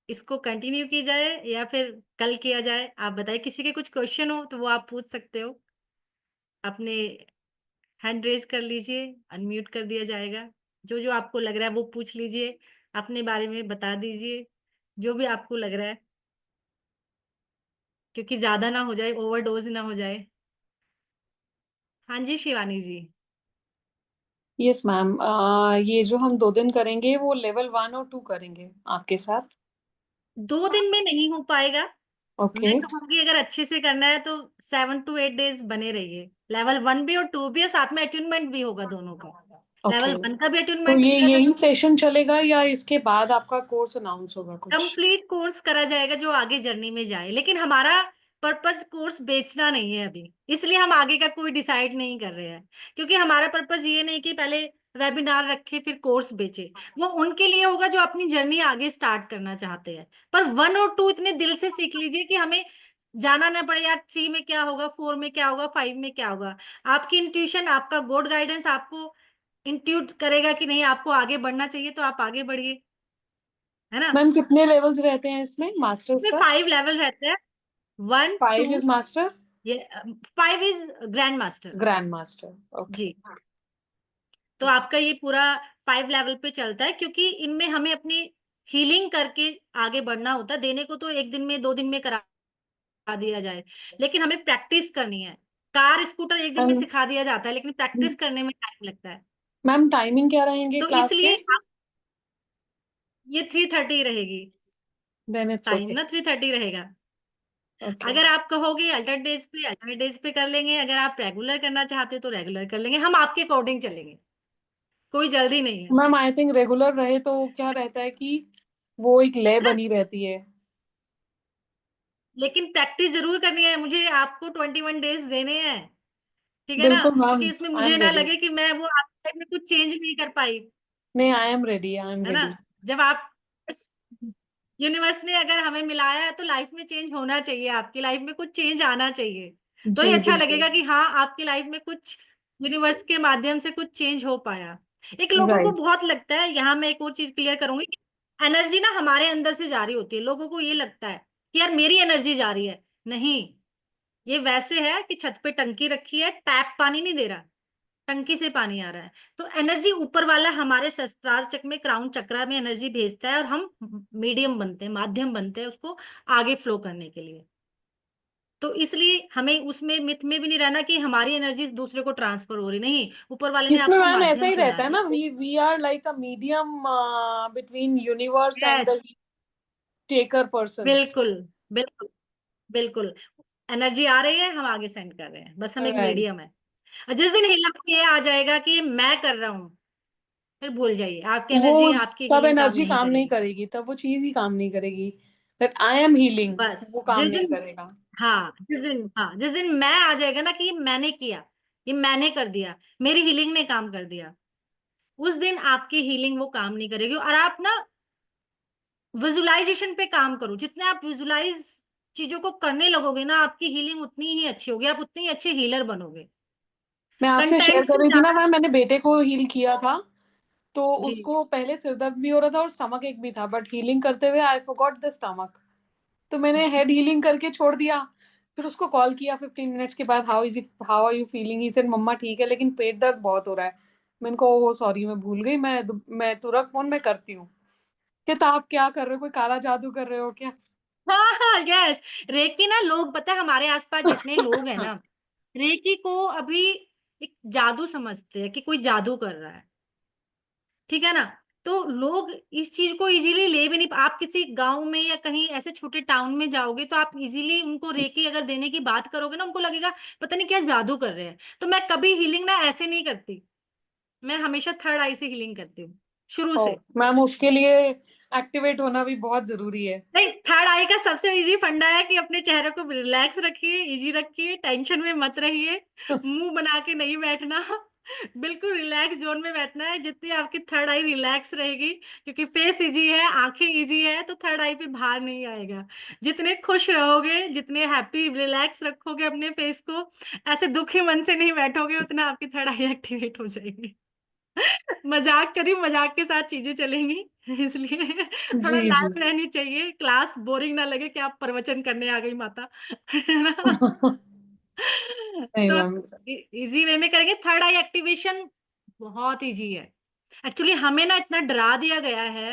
इसको कंटिन्यू की जाए या फिर कल किया जाए? आप बताइए, किसी के कुछ क्वेश्चन हो तो वो आप पूछ सकते हो। अपने हैंड रेज़ कर लीजिए, अनम्यूट कर दिया जाएगा। जो-जो आपको लग रहा है वो पूछ लीजिए, अपने बारे में बता दीजिए, जो भी आपको लग रहा है, क्योंकि ज़्यादा ना हो जाए, ओवरडोज़ ना हो जाए। हाँ जी, शिवानी जी। यस मैम, ये जो हम 2 दिन करेंगे वो लेवल 1 और 2 करेंगे आपके साथ। 2 दिन में नहीं हो पाएगा। ओके। मैं कहूँगी अगर अच्छे से करना है तो 7 टू 8 डेज़ बने रहिए। लेवल 1 भी और 2 भी, और साथ में अट्यूनमेंट भी होगा दोनों का। लेवल ओके, 1 का भी तो अट्यूनमेंट ये किया था। यही सेशन चलेगा या इसके बाद आपका कोर्स अनाउंस होगा कुछ? कंप्लीट कोर्स करा जाएगा जो आगे जर्नी में जाए, लेकिन हमारा पर्पस कोर्स बेचना नहीं है अभी, इसलिए हम आगे का कोई डिसाइड नहीं कर रहे हैं। क्योंकि हमारा पर्पस ये नहीं कि पहले वेबिनार रखे फिर कोर्स बेचे, वो उनके लिए होगा जो अपनी जर्नी आगे स्टार्ट करना चाहते हैं। पर 1 और 2 इतने दिल से सीख लीजिए कि हमें जाना ना पड़े यार 3 में क्या होगा, 4 में क्या होगा, 5 में क्या होगा। आपकी इंट्यूशन, आपका गॉड गाइडेंस आपको इंट्यूट करेगा कि नहीं आपको आगे बढ़ना चाहिए, तो आप आगे बढ़िए, है ना। मैम कितने लेवल्स रहते हैं इसमें मास्टर्स इसमें तक? 5 लेवल रहते हैं। 1 5 2, इज मास्टर, ये 5 is grand master. Grand master. Okay. जी, तो आपका ये पूरा 5 लेवल पे चलता है, क्योंकि इनमें हमें अपनी हीलिंग करके आगे बढ़ना होता है। देने को तो 1 दिन में 2 दिन में करा दिया जाए, लेकिन हमें प्रैक्टिस करनी है। कार स्कूटर 1 दिन में मैम, सिखा दिया जाता है, लेकिन प्रैक्टिस करने में टाइम लगता है। मैम टाइमिंग क्या रहेंगे तो क्लास के? इसलिए ये 3:30 रहेगी। Then it's time okay. ना 3:30 रहेगा। ओके अगर आप कहोगे अल्टरनेट डेज पे कर लेंगे, अगर आप रेगुलर करना चाहते हो तो रेगुलर कर लेंगे, हम आपके अकॉर्डिंग चलेंगे, कोई जल्दी नहीं है। मैम, आई थिंक रेगुलर रहे तो क्या रहता है कि वो एक लय है ना? बनी रहती है। लेकिन प्रैक्टिस जरूर करनी है, मुझे आपको 21 डेज देने हैं, ठीक है ना, बिल्कुल मैम, क्योंकि इसमें आई मुझे एम ना रेडी। लगे कि मैं वो आपकी लाइफ में कुछ चेंज नहीं कर पाई, नहीं, I am ready, I am है ना। रेडी। जब आप यूनिवर्स ने अगर हमें मिलाया है तो लाइफ में चेंज होना चाहिए, आपकी लाइफ में कुछ चेंज आना चाहिए, तो ये जी अच्छा बिल्कुल। लगेगा कि हाँ आपकी लाइफ में कुछ यूनिवर्स के माध्यम से कुछ चेंज हो पाया। एक लोगों को राइट। बहुत लगता है, यहाँ मैं एक और चीज क्लियर करूंगी कि एनर्जी ना हमारे अंदर से जारी होती है। लोगों को ये लगता है कि यार मेरी एनर्जी जा रही है, नहीं, ये वैसे है कि छत पे टंकी रखी है, टैप पानी नहीं दे रहा, टंकी से पानी आ रहा है। तो एनर्जी ऊपर वाला हमारे सहस्त्रार चक्र में, क्राउन चक्रा में एनर्जी भेजता है, और हम मीडियम बनते हैं, माध्यम बनते हैं उसको आगे फ्लो करने के लिए। तो इसलिए हमें उसमें मिथ में भी नहीं रहना कि हमारी एनर्जी दूसरे को ट्रांसफर हो रही, नहीं, ऊपर वाले ने इसमें आपको मैम ऐसा माध्यम ही चुना रहता है। है ना, we we are like a medium between universe and yes, the taker person. बिल्कुल, बिल्कुल, बिल्कुल। एनर्जी आ रही है, हम आगे सेंड कर रहे हैं, बस हम एक राइट। मीडियम है। और जिस दिन हिला के ये आ जाएगा कि मैं कर रहा हूँ, फिर भूल जाइए, आपकी वो एनर्जी, आपकी सब हीलिंग काम एनर्जी नहीं काम नहीं करेगी। करेगी, तब वो चीज ही काम नहीं करेगी। दैट आई एम हीलिंग, बस वो काम जिस नहीं दिन, करेगा। हाँ जिस दिन मैं आ जाएगा ना कि ये मैंने किया, ये मैंने कर दिया, मेरी हीलिंग ने काम कर दिया, उस दिन आपकी हीलिंग वो काम नहीं करेगी। और आप ना विजुलाइजेशन पे काम करो, जितने आप विजुलाइज चीजों को करने लगोगे ना, आपकी हीलिंग उतनी ही अच्छी होगी, आप उतनी ही अच्छे हीलर बनोगे। मैं आपसे शेयर कंटेंट कर से रही थी ना ज्यादा। मैम, मैंने बेटे को हील किया था। तो जी, उसको पहले सिर दर्द भी हो रहा था और स्टमक एक भी था, बट हीलिंग करते हुए आई फॉरगॉट द स्टमक। तो मैंने हेड हीलिंग करके छोड़ दिया। फिर उसको कॉल किया 15 मिनट्स के बाद, how is it, how are you feeling? He said मम्मा ठीक है, लेकिन पेट दर्द बहुत हो रहा है। मैंने कहा ओ सॉरी, मैं भूल गई, मैं तू रख फोन, मैं करती हूँ। कहता आप क्या कर रहे हो, कोई काला जादू कर रहे हो क्या? हाँ हाँ, यस। रेकी ना, लोग पता है हमारे आसपास जितने लोग हैं ना, रेकी को अभी एक जादू समझते हैं कि कोई जादू कर रहा है, ठीक है ना। तो लोग इस चीज को इजीली ले भी नहीं, आप किसी गांव में या कहीं ऐसे छोटे टाउन में जाओगे तो आप इजीली उनको रेकी अगर देने की बात करोगे ना, उनको लगेगा पता नहीं क्या जादू कर रहे हैं। तो मैं कभी हीलिंग ना ऐसे नहीं करती, मैं हमेशा थर्ड आई से हीलिंग करती हूँ, शुरू ओ से। मैम, उसके लिए एक्टिवेट होना भी बहुत जरूरी है। नहीं, थर्ड आई का सबसे इजी फंडा है कि अपने चेहरे को रिलैक्स रखिए, इजी रखिए, टेंशन में मत रहिए, मुंह बना के नहीं बैठना, बिल्कुल रिलैक्स जोन में बैठना है। जितनी आपकी थर्ड आई रिलैक्स रहेगी, क्योंकि फेस इजी है, आंखें इजी है, तो थर्ड आई पे भार नहीं आएगा। जितने खुश रहोगे, जितने हैप्पी रिलैक्स रखोगे अपने फेस को, ऐसे दुखी मन से नहीं बैठोगे, उतना आपकी थर्ड आई एक्टिवेट हो जाएगी। मजाक करी, मजाक के साथ चीजें चलेंगी, इसलिए थोड़ा जी जी। लाइफ रहनी चाहिए, क्लास बोरिंग ना लगे कि आप प्रवचन करने आ गई माता, है ना। नहीं तो मैम। इजी वे में करेंगे। थर्ड आई एक्टिवेशन बहुत इजी है। एक्चुअली हमें ना इतना डरा दिया गया है,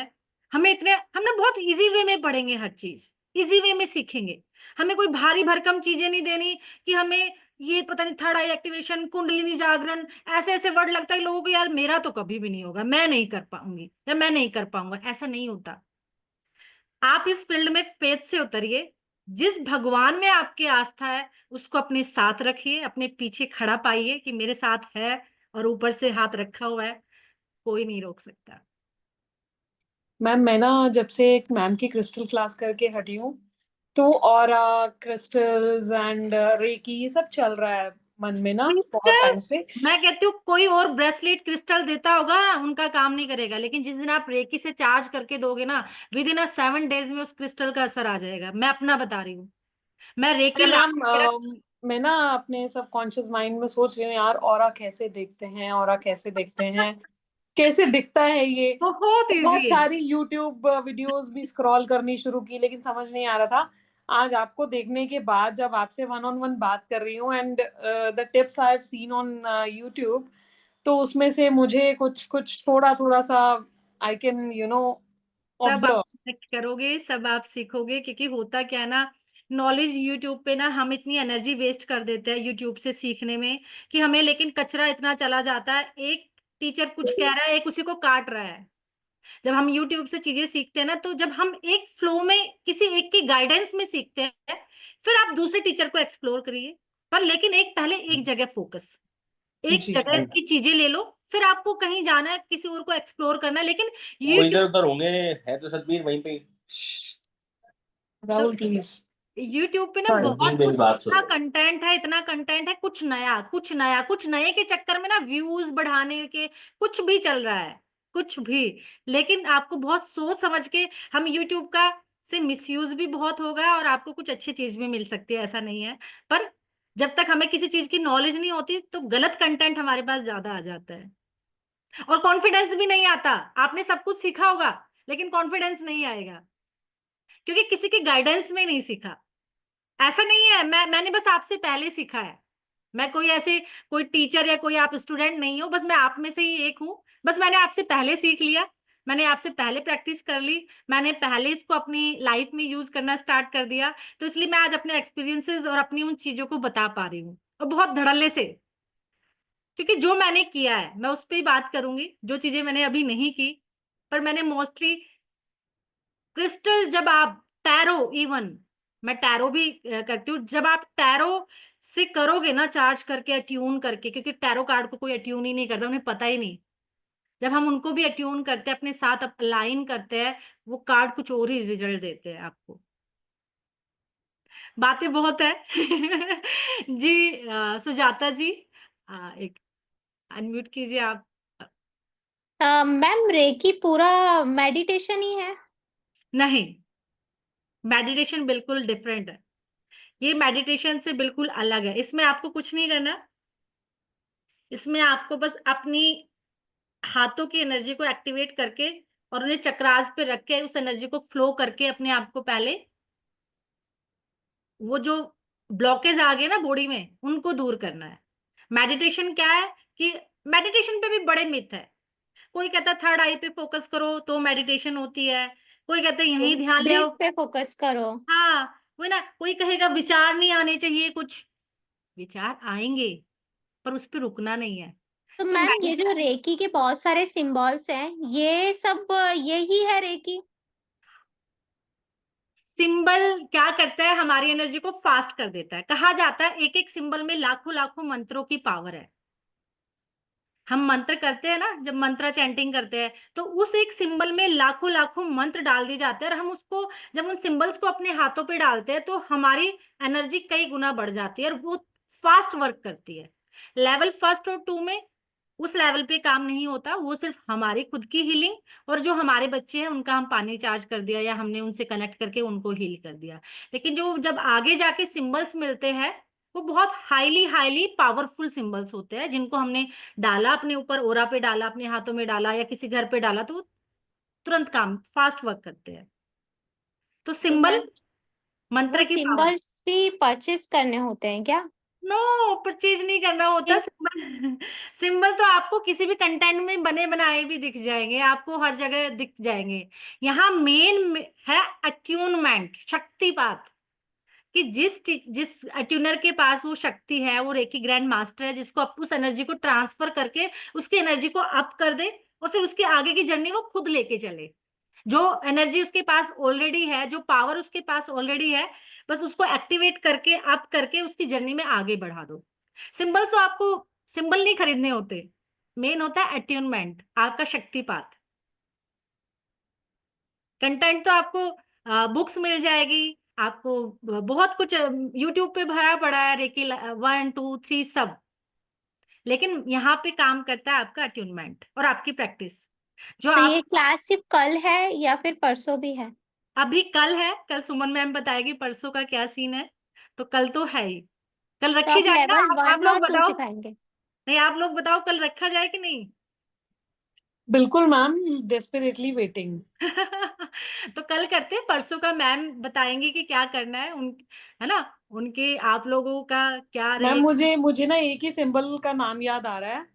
हम ना बहुत इजी वे में पढ़ेंगे, हर चीज इजी वे में सीखेंगे। हमें कोई भारी भरकम चीजें नहीं देनी कि हमें ये पता नहीं थर्ड आई एक्टिवेशन, कुंडलिनी जागरण, ऐसे ऐसे वर्ड लगता है लोगों को यार मेरा तो कभी भी नहीं होगा, मैं नहीं कर पाऊंगी या मैं नहीं कर पाऊंगा, ऐसा नहीं होता। आप इस फील्ड में फेथ से उतरिए, जिस भगवान में आपकी आस्था है उसको अपने साथ रखिए, अपने पीछे खड़ा पाइए कि मेरे साथ है और ऊपर से हाथ रखा हुआ है, कोई नहीं रोक सकता। मैम मैं ना जब से एक मैम की क्रिस्टल क्लास करके हटी हूँ, तो ऑरा क्रिस्टल्स एंड रेकी ये सब चल रहा है मन में ना बहुत क्रिस्टल, टाइम से। मैं कहती हूँ कोई और ब्रेसलेट क्रिस्टल देता होगा उनका काम नहीं करेगा, लेकिन जिस दिन आप रेकी से चार्ज करके दोगे ना, विद इन 7 डेज में उस क्रिस्टल का असर आ जाएगा। मैं अपना बता रही हूँ, मैं रेकी अरे मैम लास्ट ईयर। मैं ना अपने सबकॉन्शियस माइंड में सोच रही हूँ यार, ऑरा कैसे देखते हैं, ऑरा कैसे देखते हैं, कैसे दिखता है ये। बहुत बहुत इजी है। सारी यूट्यूब वीडियोस भी स्क्रॉल करनी शुरू की, लेकिन समझ नहीं आ रहा था। आज आपको देखने के बाद जब आपसे वन ऑन वन बात कर रही हूँ and the tips I have seen on YouTube, तो उसमें से मुझे कुछ कुछ थोड़ा थोड़ा सा आई कैन सब आप ऑब्जर्व। connect करोगे, सब आप सीखोगे, क्योंकि होता क्या है ना, नॉलेज यूट्यूब पे ना हम इतनी एनर्जी वेस्ट कर देते हैं यूट्यूब से सीखने में, कि हमें लेकिन कचरा इतना चला जाता है। एक टीचर कुछ कह रहा है, एक उसी को काट रहा है। जब हम यूट्यूब से चीजें सीखते हैं ना, तो जब हम एक फ्लो में किसी एक की गाइडेंस में सीखते हैं, फिर आप दूसरे टीचर को एक्सप्लोर करिए, पर लेकिन एक पहले एक जगह फोकस, एक जी जगह की चीजें ले लो। फिर आपको कहीं जाना है, किसी और को एक्सप्लोर करना है, लेकिन वो इधर यूट्यूब, उधर होंगे। है तो सतबीर वहीं पे ही। राहुल प्लीज। यूट्यूब पे ना सतबीर बहुत मेरी कुछ बात इतना सुनो। कंटेंट है, इतना कंटेंट है, कुछ नया कुछ नया कुछ नए के चक्कर में ना व्यूज बढ़ाने के कुछ भी चल रहा है, कुछ भी। लेकिन आपको बहुत सोच समझ के, हम यूट्यूब का से मिसयूज भी बहुत होगा और आपको कुछ अच्छी चीज भी मिल सकती है, ऐसा नहीं है। पर जब तक हमें किसी चीज की नॉलेज नहीं होती, तो गलत कंटेंट हमारे पास ज्यादा आ जाता है, और कॉन्फिडेंस भी नहीं आता। आपने सब कुछ सीखा होगा, लेकिन कॉन्फिडेंस नहीं आएगा, क्योंकि किसी के गाइडेंस में नहीं सीखा। ऐसा नहीं है, मैंने बस आपसे पहले सीखा है। मैं कोई ऐसे कोई टीचर या कोई आप स्टूडेंट नहीं हो, बस मैं आप में से ही एक हूँ। बस मैंने आपसे पहले सीख लिया, मैंने आपसे पहले प्रैक्टिस कर ली, मैंने पहले इसको अपनी लाइफ में यूज करना स्टार्ट कर दिया। तो इसलिए मैं आज अपने एक्सपीरियंसेस और अपनी उन चीजों को बता पा रही हूँ, और बहुत धड़ल्ले से, क्योंकि जो मैंने किया है मैं उस पर ही बात करूंगी। जो चीजें मैंने अभी नहीं की, पर मैंने मोस्टली क्रिस्टल, जब आप टैरो, इवन मैं टैरो भी करती हूँ। जब आप टैरो से करोगे ना, चार्ज करके अट्यून करके, क्योंकि टैरो कार्ड को कोई अट्यून ही नहीं करता, उन्हें पता ही नहीं। जब हम उनको भी अट्यून करते हैं, अपने साथ अलाइन करते हैं, वो कार्ड कुछ और ही रिजल्ट देते हैं आपको। बातें बहुत है। जी सुजाता जी, एक अनम्यूट कीजिए आप। मैम रेकी पूरा मेडिटेशन ही है? नहीं, मेडिटेशन बिल्कुल डिफरेंट है। ये मेडिटेशन से बिल्कुल अलग है। इसमें आपको कुछ नहीं करना, इसमें आपको बस अपनी हाथों की एनर्जी को एक्टिवेट करके और उन्हें चक्रास पे रख के, उस एनर्जी को फ्लो करके अपने आप को पहले, वो जो ब्लॉकेज आ गए ना बॉडी में, उनको दूर करना है। मेडिटेशन क्या है कि मेडिटेशन पे भी बड़े मिथ है। कोई कहता है थर्ड आई पे फोकस करो तो मेडिटेशन होती है, कोई कहता है यहीं ध्यान ले आओ। ब्रीथ पे फोकस करो। हाँ, वो ना, कोई कहेगा विचार नहीं आने चाहिए, कुछ विचार आएंगे, पर उस पे रुकना नहीं है। तो तो मैम ये जो रेकी के बहुत सारे सिंबल्स हैं, ये सब यही है रेकी? सिंबल क्या करता है, हमारी एनर्जी को फास्ट कर देता है। कहा जाता है एक एक सिंबल में लाखों लाखों मंत्रों की पावर है। हम मंत्र करते हैं ना, जब मंत्र चैंटिंग करते हैं, तो उस एक सिंबल में लाखों लाखों मंत्र डाल दिए जाते हैं, और हम उसको जब उन सिंबल्स को अपने हाथों पे डालते हैं, तो हमारी एनर्जी कई गुना बढ़ जाती है और वो फास्ट वर्क करती है। लेवल फर्स्ट और टू में उस लेवल पे काम नहीं होता, वो सिर्फ हमारी खुद की हीलिंग, और जो हमारे बच्चे हैं उनका हम पानी चार्ज कर दिया, या हमने उनसे कनेक्ट करके उनको हील कर दिया। लेकिन जो जब आगे जाके सिंबल्स मिलते हैं, वो बहुत हाईली हाईली पावरफुल सिंबल्स होते हैं, जिनको हमने डाला अपने ऊपर, ओरा पे डाला, अपने हाथों में डाला, या किसी घर पे डाला, तो वो तुरंत काम फास्ट वर्क करते हैं। तो तो सिंबल मैम वो मंत्र की पावर। सिंबल्स भी परचेज करने होते हैं क्या? नो, परचेज नहीं करना होता फिर सिंबल। सिंबल तो आपको किसी भी कंटेंट में बने बनाए भी दिख जाएंगे, आपको हर जगह दिख जाएंगे। यहाँ मेन है अट्यूनमेंट, शक्तिपात, कि जिस अट्यूनर के पास वो शक्ति है, वो रेकी ग्रैंड मास्टर है, जिसको उस एनर्जी को ट्रांसफर करके उसकी एनर्जी को अप कर दे, और फिर उसके आगे की जर्नी वो खुद लेके चले। जो एनर्जी उसके पास ऑलरेडी है, जो पावर उसके पास ऑलरेडी है, बस उसको एक्टिवेट करके अप करके उसकी जर्नी में आगे बढ़ा दो। सिंबल तो आपको सिंबल नहीं खरीदने होते, मेन होता है अट्यूनमेंट, आपका शक्तिपात। कंटेंट तो आपको बुक्स मिल जाएगी, आपको बहुत कुछ यूट्यूब पे भरा पड़ा है, रेकी 1 2 3 सब, लेकिन यहाँ पे काम करता है आपका अट्यूनमेंट और आपकी प्रैक्टिस जो तो आप ये क्लास सिर्फ कल है या फिर परसों भी है? अभी कल है, कल सुमन मैम बताएगी परसों का क्या सीन है, तो कल तो है ही, कल तो रखी आप जाए ना, लेवल आप 1 लोग और 2 बताओ। सिखाएंगे? नहीं, आप लोग बताओ कल रखा जाए कि नहीं? बिल्कुल मैम, डेस्परेटली वेटिंग। तो कल करते हैं, परसों का मैम बताएंगे कि क्या करना है उन, है ना, उनके आप लोगों का क्या मैम रहेगा। मुझे मुझे ना एक ही सिंबल का नाम याद आ रहा है,